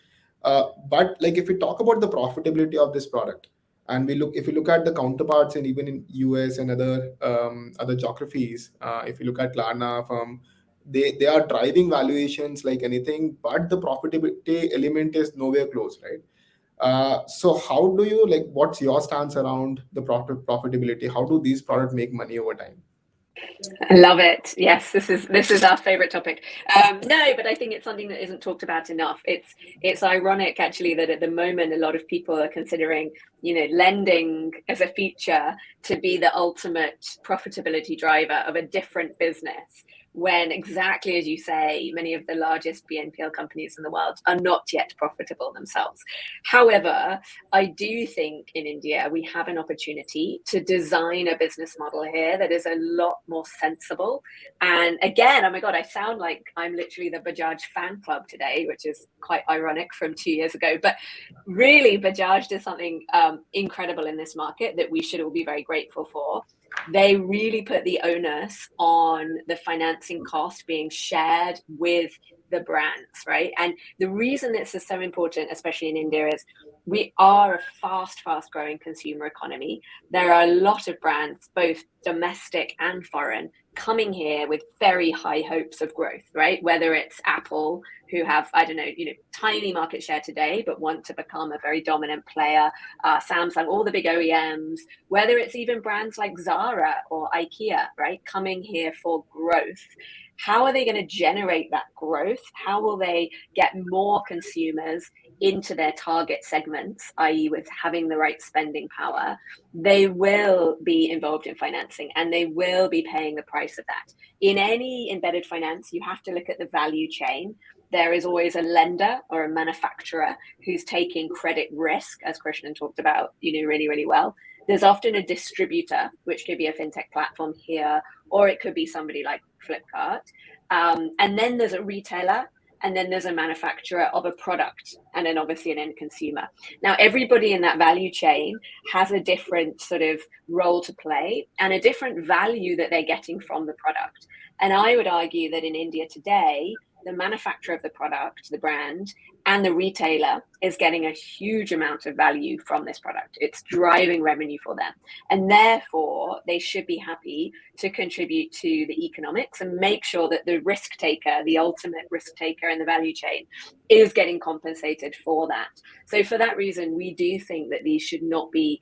But like if we talk about the profitability of this product, and if we look at the counterparts and even in US and other geographies, if you look at Klarna firm, they are driving valuations like anything, but the profitability element is nowhere close, right? So how do you, like, what's your stance around the profitability? How do these products make money over time? I love it. Yes, this is our favorite topic. No, but I think it's something that isn't talked about enough. It's ironic actually that at the moment a lot of people are considering lending as a feature to be the ultimate profitability driver of a different business, when exactly as you say, many of the largest BNPL companies in the world are not yet profitable themselves. However, I do think in India we have an opportunity to design a business model here that is a lot more sensible. And again, oh my God, I sound like I'm literally the Bajaj fan club today, which is quite ironic from 2 years ago. But really, Bajaj did something incredible in this market that we should all be very grateful for. They really put the onus on the financing cost being shared with the brands, right? And the reason this is so important, especially in India, is we are a fast growing consumer economy. There are a lot of brands, both domestic and foreign, coming here with very high hopes of growth, right? Whether it's Apple, who have, I don't know, tiny market share today, but want to become a very dominant player, Samsung, all the big OEMs, whether it's even brands like Zara or IKEA, right? Coming here for growth. How are they going to generate that growth? How will they get more consumers into their target segments, i.e. with having the right spending power? They will be involved in financing and they will be paying the price of that. In any embedded finance, you have to look at the value chain. There is always a lender or a manufacturer who's taking credit risk, as Krishnan talked about, really, really well. There's often a distributor, which could be a fintech platform here, or it could be somebody like Flipkart. And then there's a retailer, and then there's a manufacturer of a product, and then obviously an end consumer. Now, everybody in that value chain has a different sort of role to play and a different value that they're getting from the product. And I would argue that in India today, the manufacturer of the product, the brand, and the retailer is getting a huge amount of value from this product. It's driving revenue for them. And therefore, they should be happy to contribute to the economics and make sure that the risk taker, the ultimate risk taker in the value chain, is getting compensated for that. So for that reason, we do think that these should not be,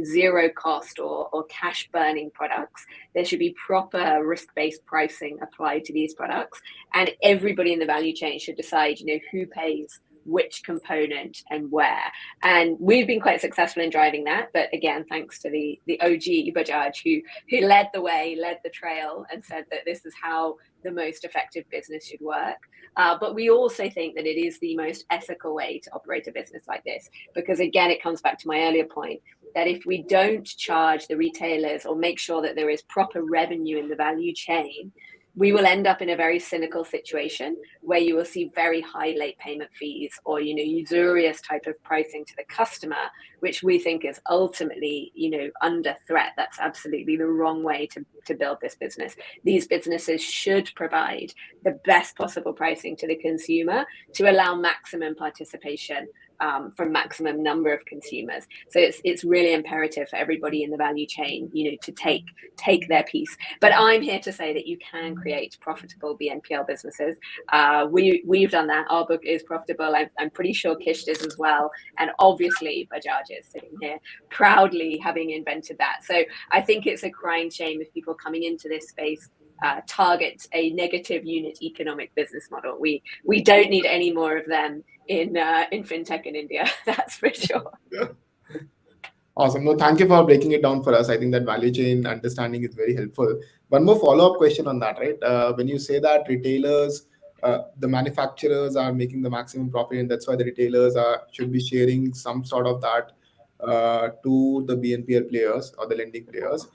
zero cost or cash burning products. There should be proper risk-based pricing applied to these products. And everybody in the value chain should decide, who pays which component and where. And we've been quite successful in driving that. But again, thanks to the OG Bajaj who led the way, led the trail, and said that this is how the most effective business should work. But we also think that it is the most ethical way to operate a business like this, because again, it comes back to my earlier point that if we don't charge the retailers or make sure that there is proper revenue in the value chain, we will end up in a very cynical situation where you will see very high late payment fees or, usurious type of pricing to the customer, which we think is ultimately, under threat. That's absolutely the wrong way to build this business. These businesses should provide the best possible pricing to the consumer to allow maximum participation from maximum number of consumers. So it's really imperative for everybody in the value chain, to take their piece. But I'm here to say that you can create profitable BNPL businesses. We've done that. Our book is profitable. I'm pretty sure Kisht is as well. And obviously Bajaj is sitting here proudly having invented that. So I think it's a crying shame if people coming into this space target a negative unit economic business model. We don't need any more of them in fintech in India. That's for sure. Awesome. No, thank you for breaking it down for us. I think that value chain understanding is very helpful. One more follow-up question on that, right? When you say that retailers, the manufacturers are making the maximum profit, and that's why the retailers should be sharing some sort of that to the BNPL players or the lending players.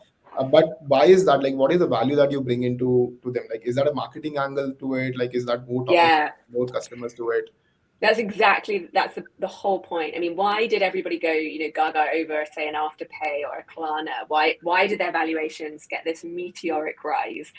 But why is that? Like, what is the value that you bring into them? Like, is that a marketing angle to it? Like, is that more more customers to it? That's the whole point. I mean, why did everybody go, gaga over, say, an Afterpay or a Klarna? Why did their valuations get this meteoric rise?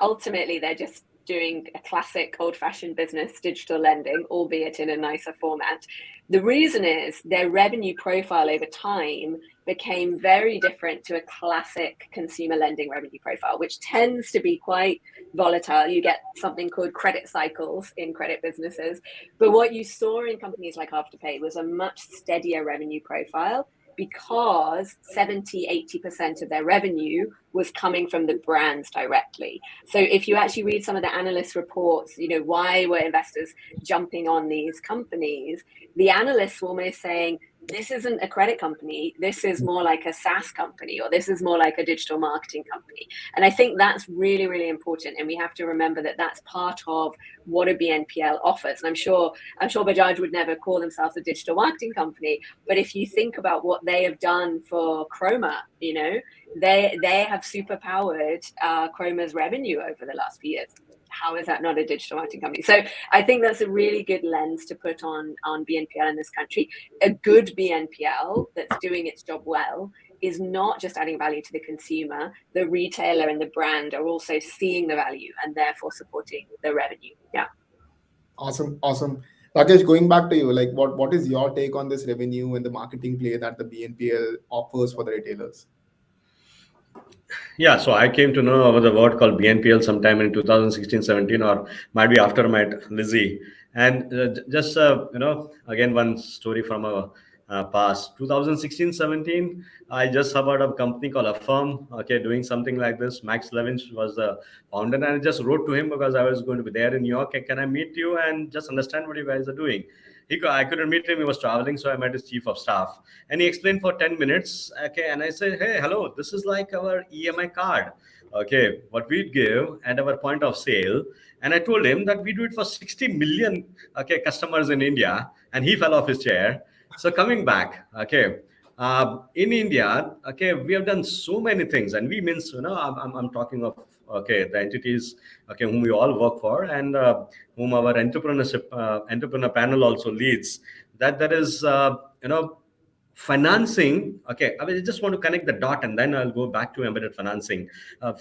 Ultimately, they're just doing a classic old-fashioned business, digital lending, albeit in a nicer format. The reason is their revenue profile over time became very different to a classic consumer lending revenue profile, which tends to be quite volatile. You get something called credit cycles in credit businesses. But what you saw in companies like Afterpay was a much steadier revenue profile, because 70-80% of their revenue was coming from the brands directly. So if you actually read some of the analyst reports, why were investors jumping on these companies? The analysts were almost saying, this isn't a credit company, this is more like a SaaS company, or this is more like a digital marketing company. And I think that's really, really important. And we have to remember that that's part of what a BNPL offers. And I'm sure Bajaj would never call themselves a digital marketing company, but if you think about what they have done for Chroma, they have superpowered Chroma's revenue over the last few years. How is that not a digital marketing company? So I think that's a really good lens to put on BNPL in this country. A good BNPL that's doing its job well is not just adding value to the consumer. The retailer and the brand are also seeing the value and therefore supporting the revenue. Yeah. Awesome. Rakesh, going back to you, like what is your take on this revenue and the marketing play that the BNPL offers for the retailers? Yeah, so I came to know about the word called BNPL sometime in 2016-17, or might be after I met Lizzie. And again, one story from our past. 2016-17, I just heard about a company called Affirm, doing something like this. Max Levin was the founder, and I just wrote to him because I was going to be there in New York. Can I meet you and just understand what you guys are doing? I couldn't meet him. He was traveling, so I met his chief of staff, and he explained for 10 minutes. And I said, "Hey, hello, this is like our EMI card. What we'd give at our point of sale." And I told him that we do it for 60 million customers in India, and he fell off his chair. So coming back, in India, we have done so many things, and we means I'm talking of okay, the entities, okay, whom we all work for, and whom our entrepreneur panel also leads, that there is, financing. Okay, I just want to connect the dot, and then I'll go back to embedded financing.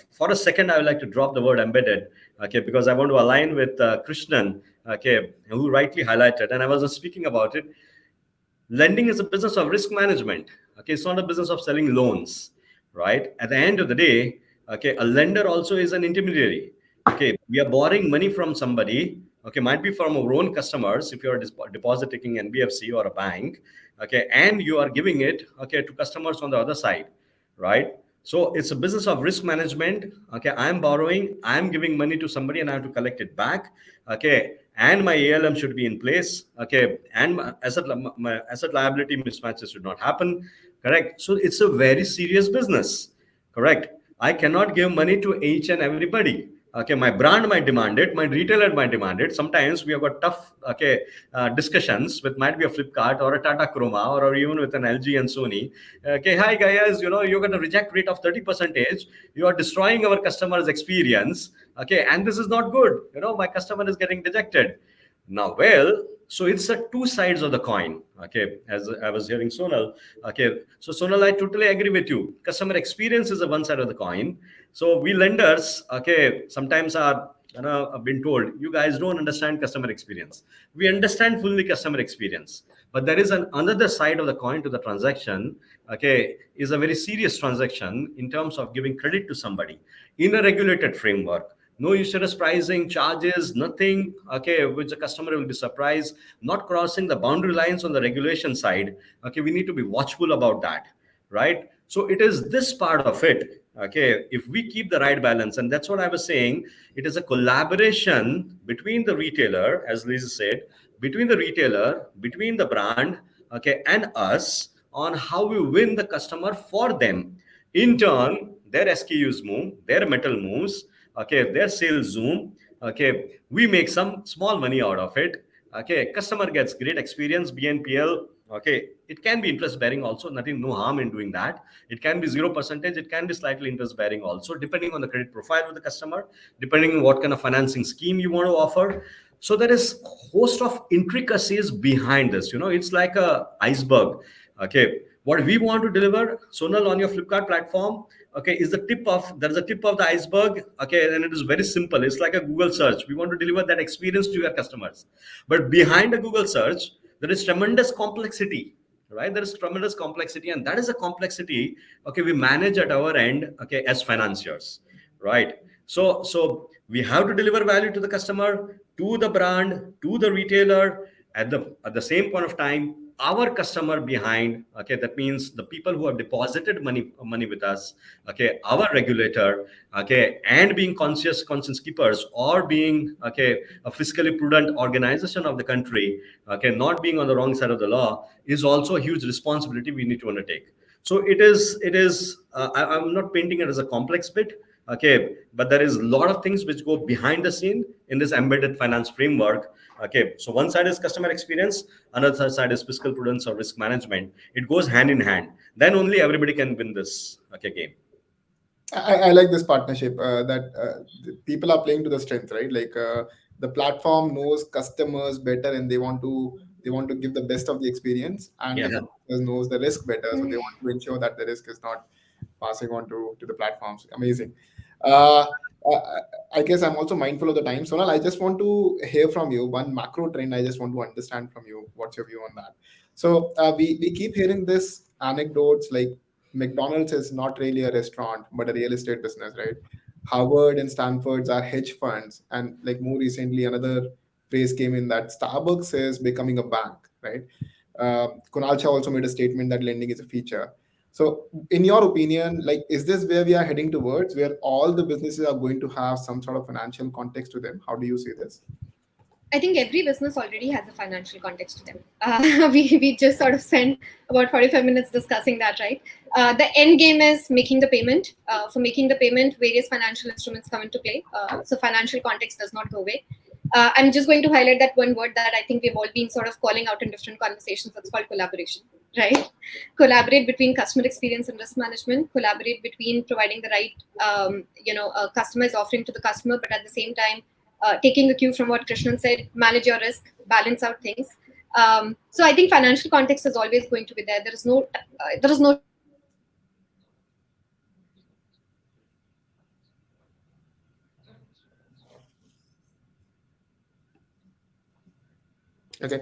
For a second, I would like to drop the word embedded, okay, because I want to align with Krishnan, okay, who rightly highlighted, and I was speaking about it. Lending is a business of risk management. Okay, it's not a business of selling loans, right? At the end of the day, okay, a lender also is an intermediary. Okay, we are borrowing money from somebody. Okay, might be from our own customers if you are depositing NBFC or a bank. Okay, and you are giving it, okay, to customers on the other side, right? So it's a business of risk management. Okay, I'm borrowing, I'm giving money to somebody, and I have to collect it back. Okay, and my ALM should be in place. Okay, and my asset liability mismatches should not happen. Correct. So it's a very serious business. Correct. I cannot give money to each and everybody. Okay, my brand might demand it, my retailer might demand it. Sometimes we have got tough, okay, discussions with, might be a Flipkart or a Tata Chroma, or even with an LG and Sony. Okay, hi guys, you got a reject rate of 30%. You are destroying our customers' experience. Okay, and this is not good. My customer is getting dejected. Now, well, so it's a two sides of the coin. Okay, as I was hearing Sonal. Okay, so Sonal, I totally agree with you. Customer experience is the one side of the coin. So we lenders, okay, sometimes are been told, you guys don't understand customer experience. We understand fully customer experience, but there is another side of the coin to the transaction. Okay, is a very serious transaction in terms of giving credit to somebody in a regulated framework. No usurious pricing, charges, nothing, okay, which the customer will be surprised, not crossing the boundary lines on the regulation side. Okay, we need to be watchful about that, right? So it is this part of it, okay, if we keep the right balance, and that's what I was saying, it is a collaboration between the retailer, as Lisa said, between the retailer, between the brand, okay, and us, on how we win the customer for them. In turn, their SKUs move, their metal moves, okay, their sales zoom, okay, we make some small money out of it. Okay, customer gets great experience, BNPL. Okay, it can be interest bearing also, no harm in doing that. It can be 0%, it can be slightly interest bearing also, depending on the credit profile of the customer, depending on what kind of financing scheme you want to offer. So there is host of intricacies behind this. It's like a iceberg. Okay, what we want to deliver, Sonal, on your Flipkart platform, okay, is there's a tip of the iceberg. Okay, and it is very simple. It's like a Google search. We want to deliver that experience to your customers, but behind a Google search, there is tremendous complexity, right? There is tremendous complexity, and that is a complexity, okay, we manage at our end, okay, as financiers, right? So we have to deliver value to the customer, to the brand, to the retailer, at the same point of time, our customer behind. Okay, that means the people who have deposited money with us, okay, our regulator, okay, and being conscience keepers, or being, okay, a fiscally prudent organization of the country, okay, not being on the wrong side of the law, is also a huge responsibility we need to undertake. So it is I'm not painting it as a complex bit, okay, but there is a lot of things which go behind the scene in this embedded finance framework. Okay, so one side is customer experience, another side is fiscal prudence or risk management. It goes hand in hand. Then only everybody can win this, okay, game. I like this partnership, that people are playing to the strength, right? Like the platform knows customers better, and they want to give the best of the experience, and Yeah. the customers knows the risk better, so they want to ensure that the risk is not passing on to the platforms. Amazing. Uh, I guess I'm also mindful of the time. Sonal, I just want to hear from you one macro trend. I just want to understand from you what's your view on that. So we keep hearing this anecdotes like McDonald's is not really a restaurant but a real estate business, right? Harvard and Stanford's are hedge funds, and like more recently, another phrase came in that Starbucks is becoming a bank, right? Kunal Shah also made a statement that lending is a feature. So, in your opinion, like, is this where we are heading towards, where all the businesses are going to have some sort of financial context to them? How do you see this? I think every business already has a financial context to them. We just sort of spent about 45 minutes discussing that, right? The end game is making the payment. For making the payment, various financial instruments come into play. So financial context does not go away. I'm just going to highlight that one word that I think we've all been sort of calling out in different conversations. That's called collaboration. right? Collaborate between customer experience and risk management, collaborate between providing the right, customized offering to the customer, but at the same time, taking the cue from what Krishnan said, manage your risk, balance out things. So I think financial context is always going to be there. There is no Okay.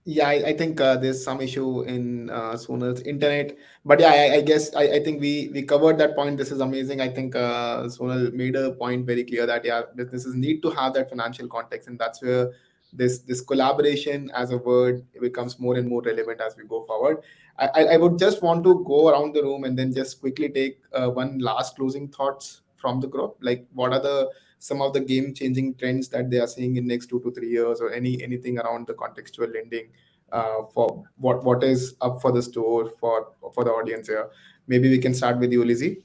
Yeah, I think there's some issue in Sonal's internet, but yeah, I guess I think we covered that point. This is amazing. I think Sonal made a point very clear that yeah, businesses need to have that financial context, and that's where this collaboration as a word becomes more and more relevant as we go forward. I would just want to go around the room and then just quickly take one last closing thoughts from the group. Like, what are the some of the game changing trends that they are seeing in next 2 to 3 years, or anything around the contextual lending for what is up for the store for the audience here. Maybe we can start with you, Lizzie.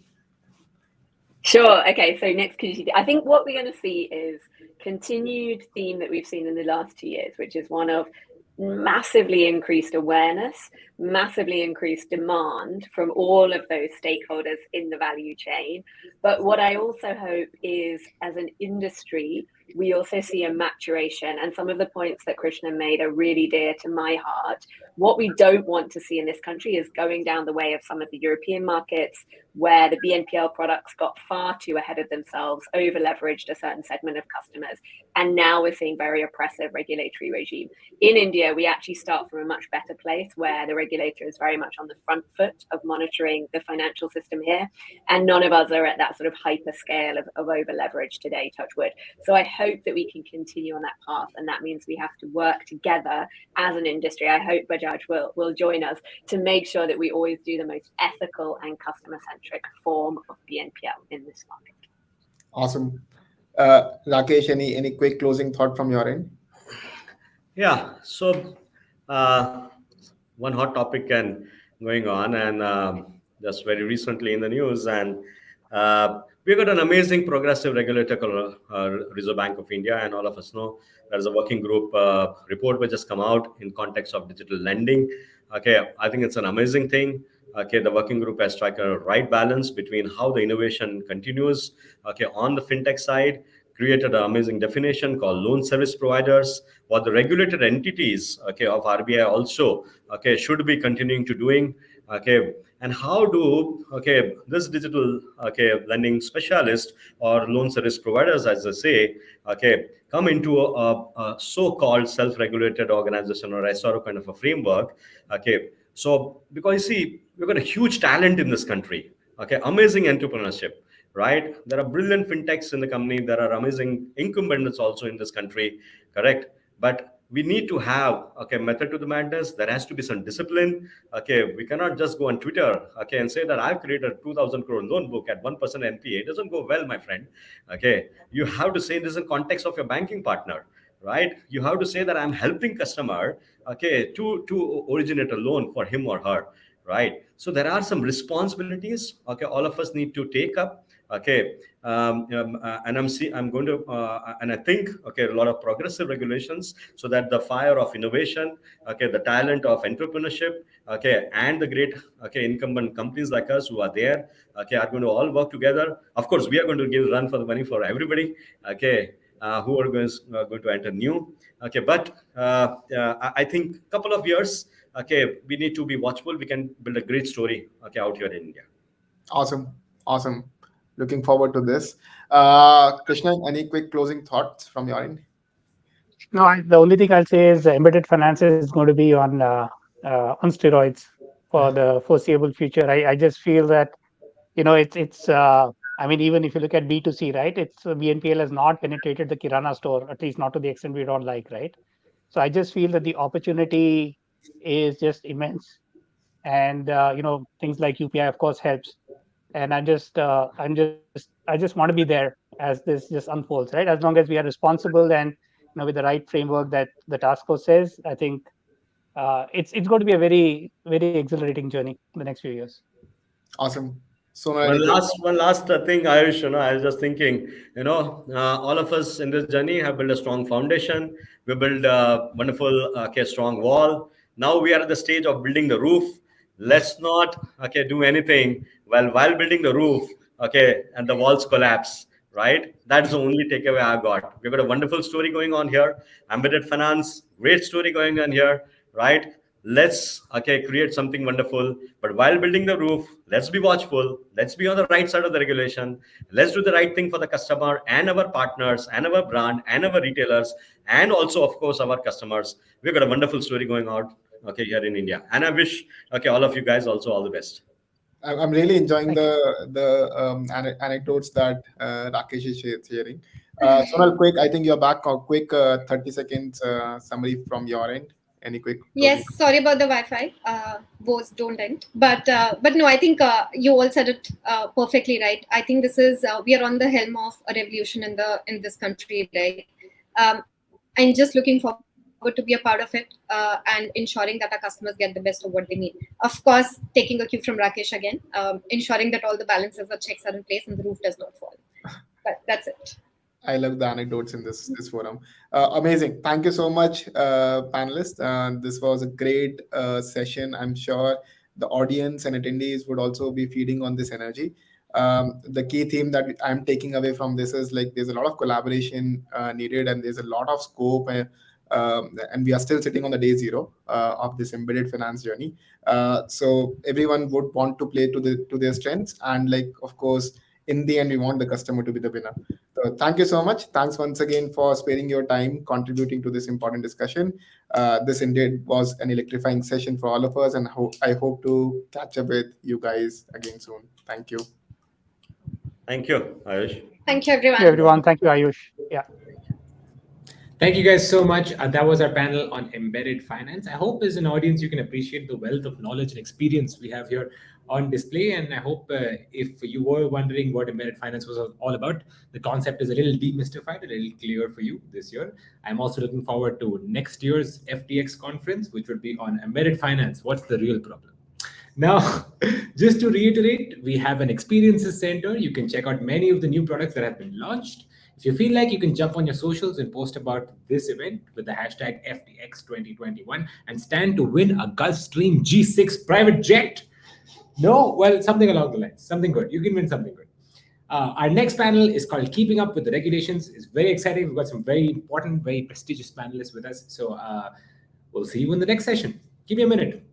Sure. Okay. So next, I think what we're going to see is continued theme that we've seen in the last 2 years, which is one of massively increased awareness, massively increased demand from all of those stakeholders in the value chain. But what I also hope is, as an industry, we also see a maturation, and some of the points that Krishna made are really dear to my heart. What we don't want to see in this country is going down the way of some of the European markets, where the BNPL products got far too ahead of themselves, over leveraged a certain segment of customers, and now we're seeing very oppressive regulatory regime. In India, we actually start from a much better place, where the regulator is very much on the front foot of monitoring the financial system here, and none of us are at that sort of hyper scale of over leverage today, touch wood. So I hope that we can continue on that path, and that means we have to work together as an industry. I hope Bajaj will join us to make sure that we always do the most ethical and customer-centric form of BNPL in this market. Awesome. Rakesh, any quick closing thought from your end? Yeah. So one hot topic and going on, and just very recently in the news, and we got an amazing progressive regulator called Reserve Bank of India, and all of us know there is a working group report which has come out in context of digital lending. Okay, I think it's an amazing thing. Okay, the working group has struck a right balance between how the innovation continues. Okay, on the fintech side, created an amazing definition called loan service providers, what the regulated entities, okay, of RBI also, okay, should be continuing to doing. Okay, and how do, okay, this digital, okay, lending specialist or loan service providers, as I say, okay, come into a so-called self-regulated organization or SRO kind of a framework. Okay, so because you see, we've got a huge talent in this country. Okay, amazing entrepreneurship, right? There are brilliant fintechs in the company. There are amazing incumbents also in this country, correct? But we need to have, okay, method to the madness. There has to be some discipline. Okay, we cannot just go on Twitter, okay, and say that I've created a 2,000 crore loan book at 1% NPA. It doesn't go well, my friend. Okay, you have to say this in context of your banking partner, right? You have to say that I'm helping customer, okay, to originate a loan for him or her, right? So there are some responsibilities, okay, all of us need to take up. Okay, and I'm going to, and I think, okay, a lot of progressive regulations, so that the fire of innovation, okay, the talent of entrepreneurship, okay, and the great, okay, incumbent companies like us who are there, okay, are going to all work together. Of course, we are going to give run for the money for everybody, okay, who are going to enter new, okay, but I think a couple of years, okay, we need to be watchful. We can build a great story, okay, out here in India. Awesome. Looking forward to this. Krishna, any quick closing thoughts from your end? No, the only thing I'll say is embedded finance is going to be on steroids for the foreseeable future. I just feel that, it's I mean, even if you look at B2C, right, it's BNPL has not penetrated the Kirana store, at least not to the extent we don't like, right? So I just feel that the opportunity is just immense, and things like UPI, of course, helps. And I just want to be there as this just unfolds, right? As long as we are responsible and with the right framework that the task force says, I think it's going to be a very, very exhilarating journey in the next few years. Awesome. So one last thing, Ayush, I was just thinking, all of us in this journey have built a strong foundation. We built a wonderful, strong wall. Now we are at the stage of building the roof. Let's not do anything while building the roof, and the walls collapse. Right? That's the only takeaway I got. We've got a wonderful story going on here. Embedded finance, great story going on here. Right? Let's create something wonderful. But while building the roof, let's be watchful. Let's be on the right side of the regulation. Let's do the right thing for the customer and our partners and our brand and our retailers and also, of course, our customers. We've got a wonderful story going on here in India. And I wish all of you guys also all the best. I'm really enjoying the anecdotes that Rakesh is sharing. Sonal, quick, I think you're back. Quick 30 seconds summary from your end. Any quick? Yes, sorry about the Wi-Fi. Woes don't end. But no, I think you all said it perfectly right. I think this is we are on the helm of a revolution in this country, right? I'm just looking forward to be a part of it and ensuring that our customers get the best of what they need. Of course, taking a cue from Rakesh again, ensuring that all the balances or checks are in place and the roof does not fall. But that's it. I love the anecdotes in this forum. Amazing. Thank you so much, panelists. This was a great session. I'm sure the audience and attendees would also be feeding on this energy. The key theme that I'm taking away from this is there's a lot of collaboration needed, and there's a lot of scope. And we are still sitting on the day zero of this embedded finance journey. So everyone would want to play to their strengths, and of course, in the end, we want the customer to be the winner. So thank you so much. Thanks once again for sparing your time, contributing to this important discussion. This indeed was an electrifying session for all of us, and I hope to catch up with you guys again soon. Thank you. Thank you, Ayush. Thank you, everyone. Thank you, everyone. Thank you, Ayush. Yeah. Thank you guys so much. That was our panel on embedded finance. I hope as an audience, you can appreciate the wealth of knowledge and experience we have here on display. And I hope if you were wondering what embedded finance was all about, the concept is a little demystified, a little clearer for you this year. I'm also looking forward to next year's FTX conference, which would be on embedded finance. What's the real problem? Now, just to reiterate, we have an experiences center. You can check out many of the new products that have been launched. If you feel like, you can jump on your socials and post about this event with the hashtag FTX 2021 and stand to win a Gulfstream G6 private jet. No, well, something along the lines, something good. You can win something good. Our next panel is called Keeping Up with the Regulations. It's very exciting. We've got some very important, very prestigious panelists with us. So we'll see you in the next session. Give me a minute.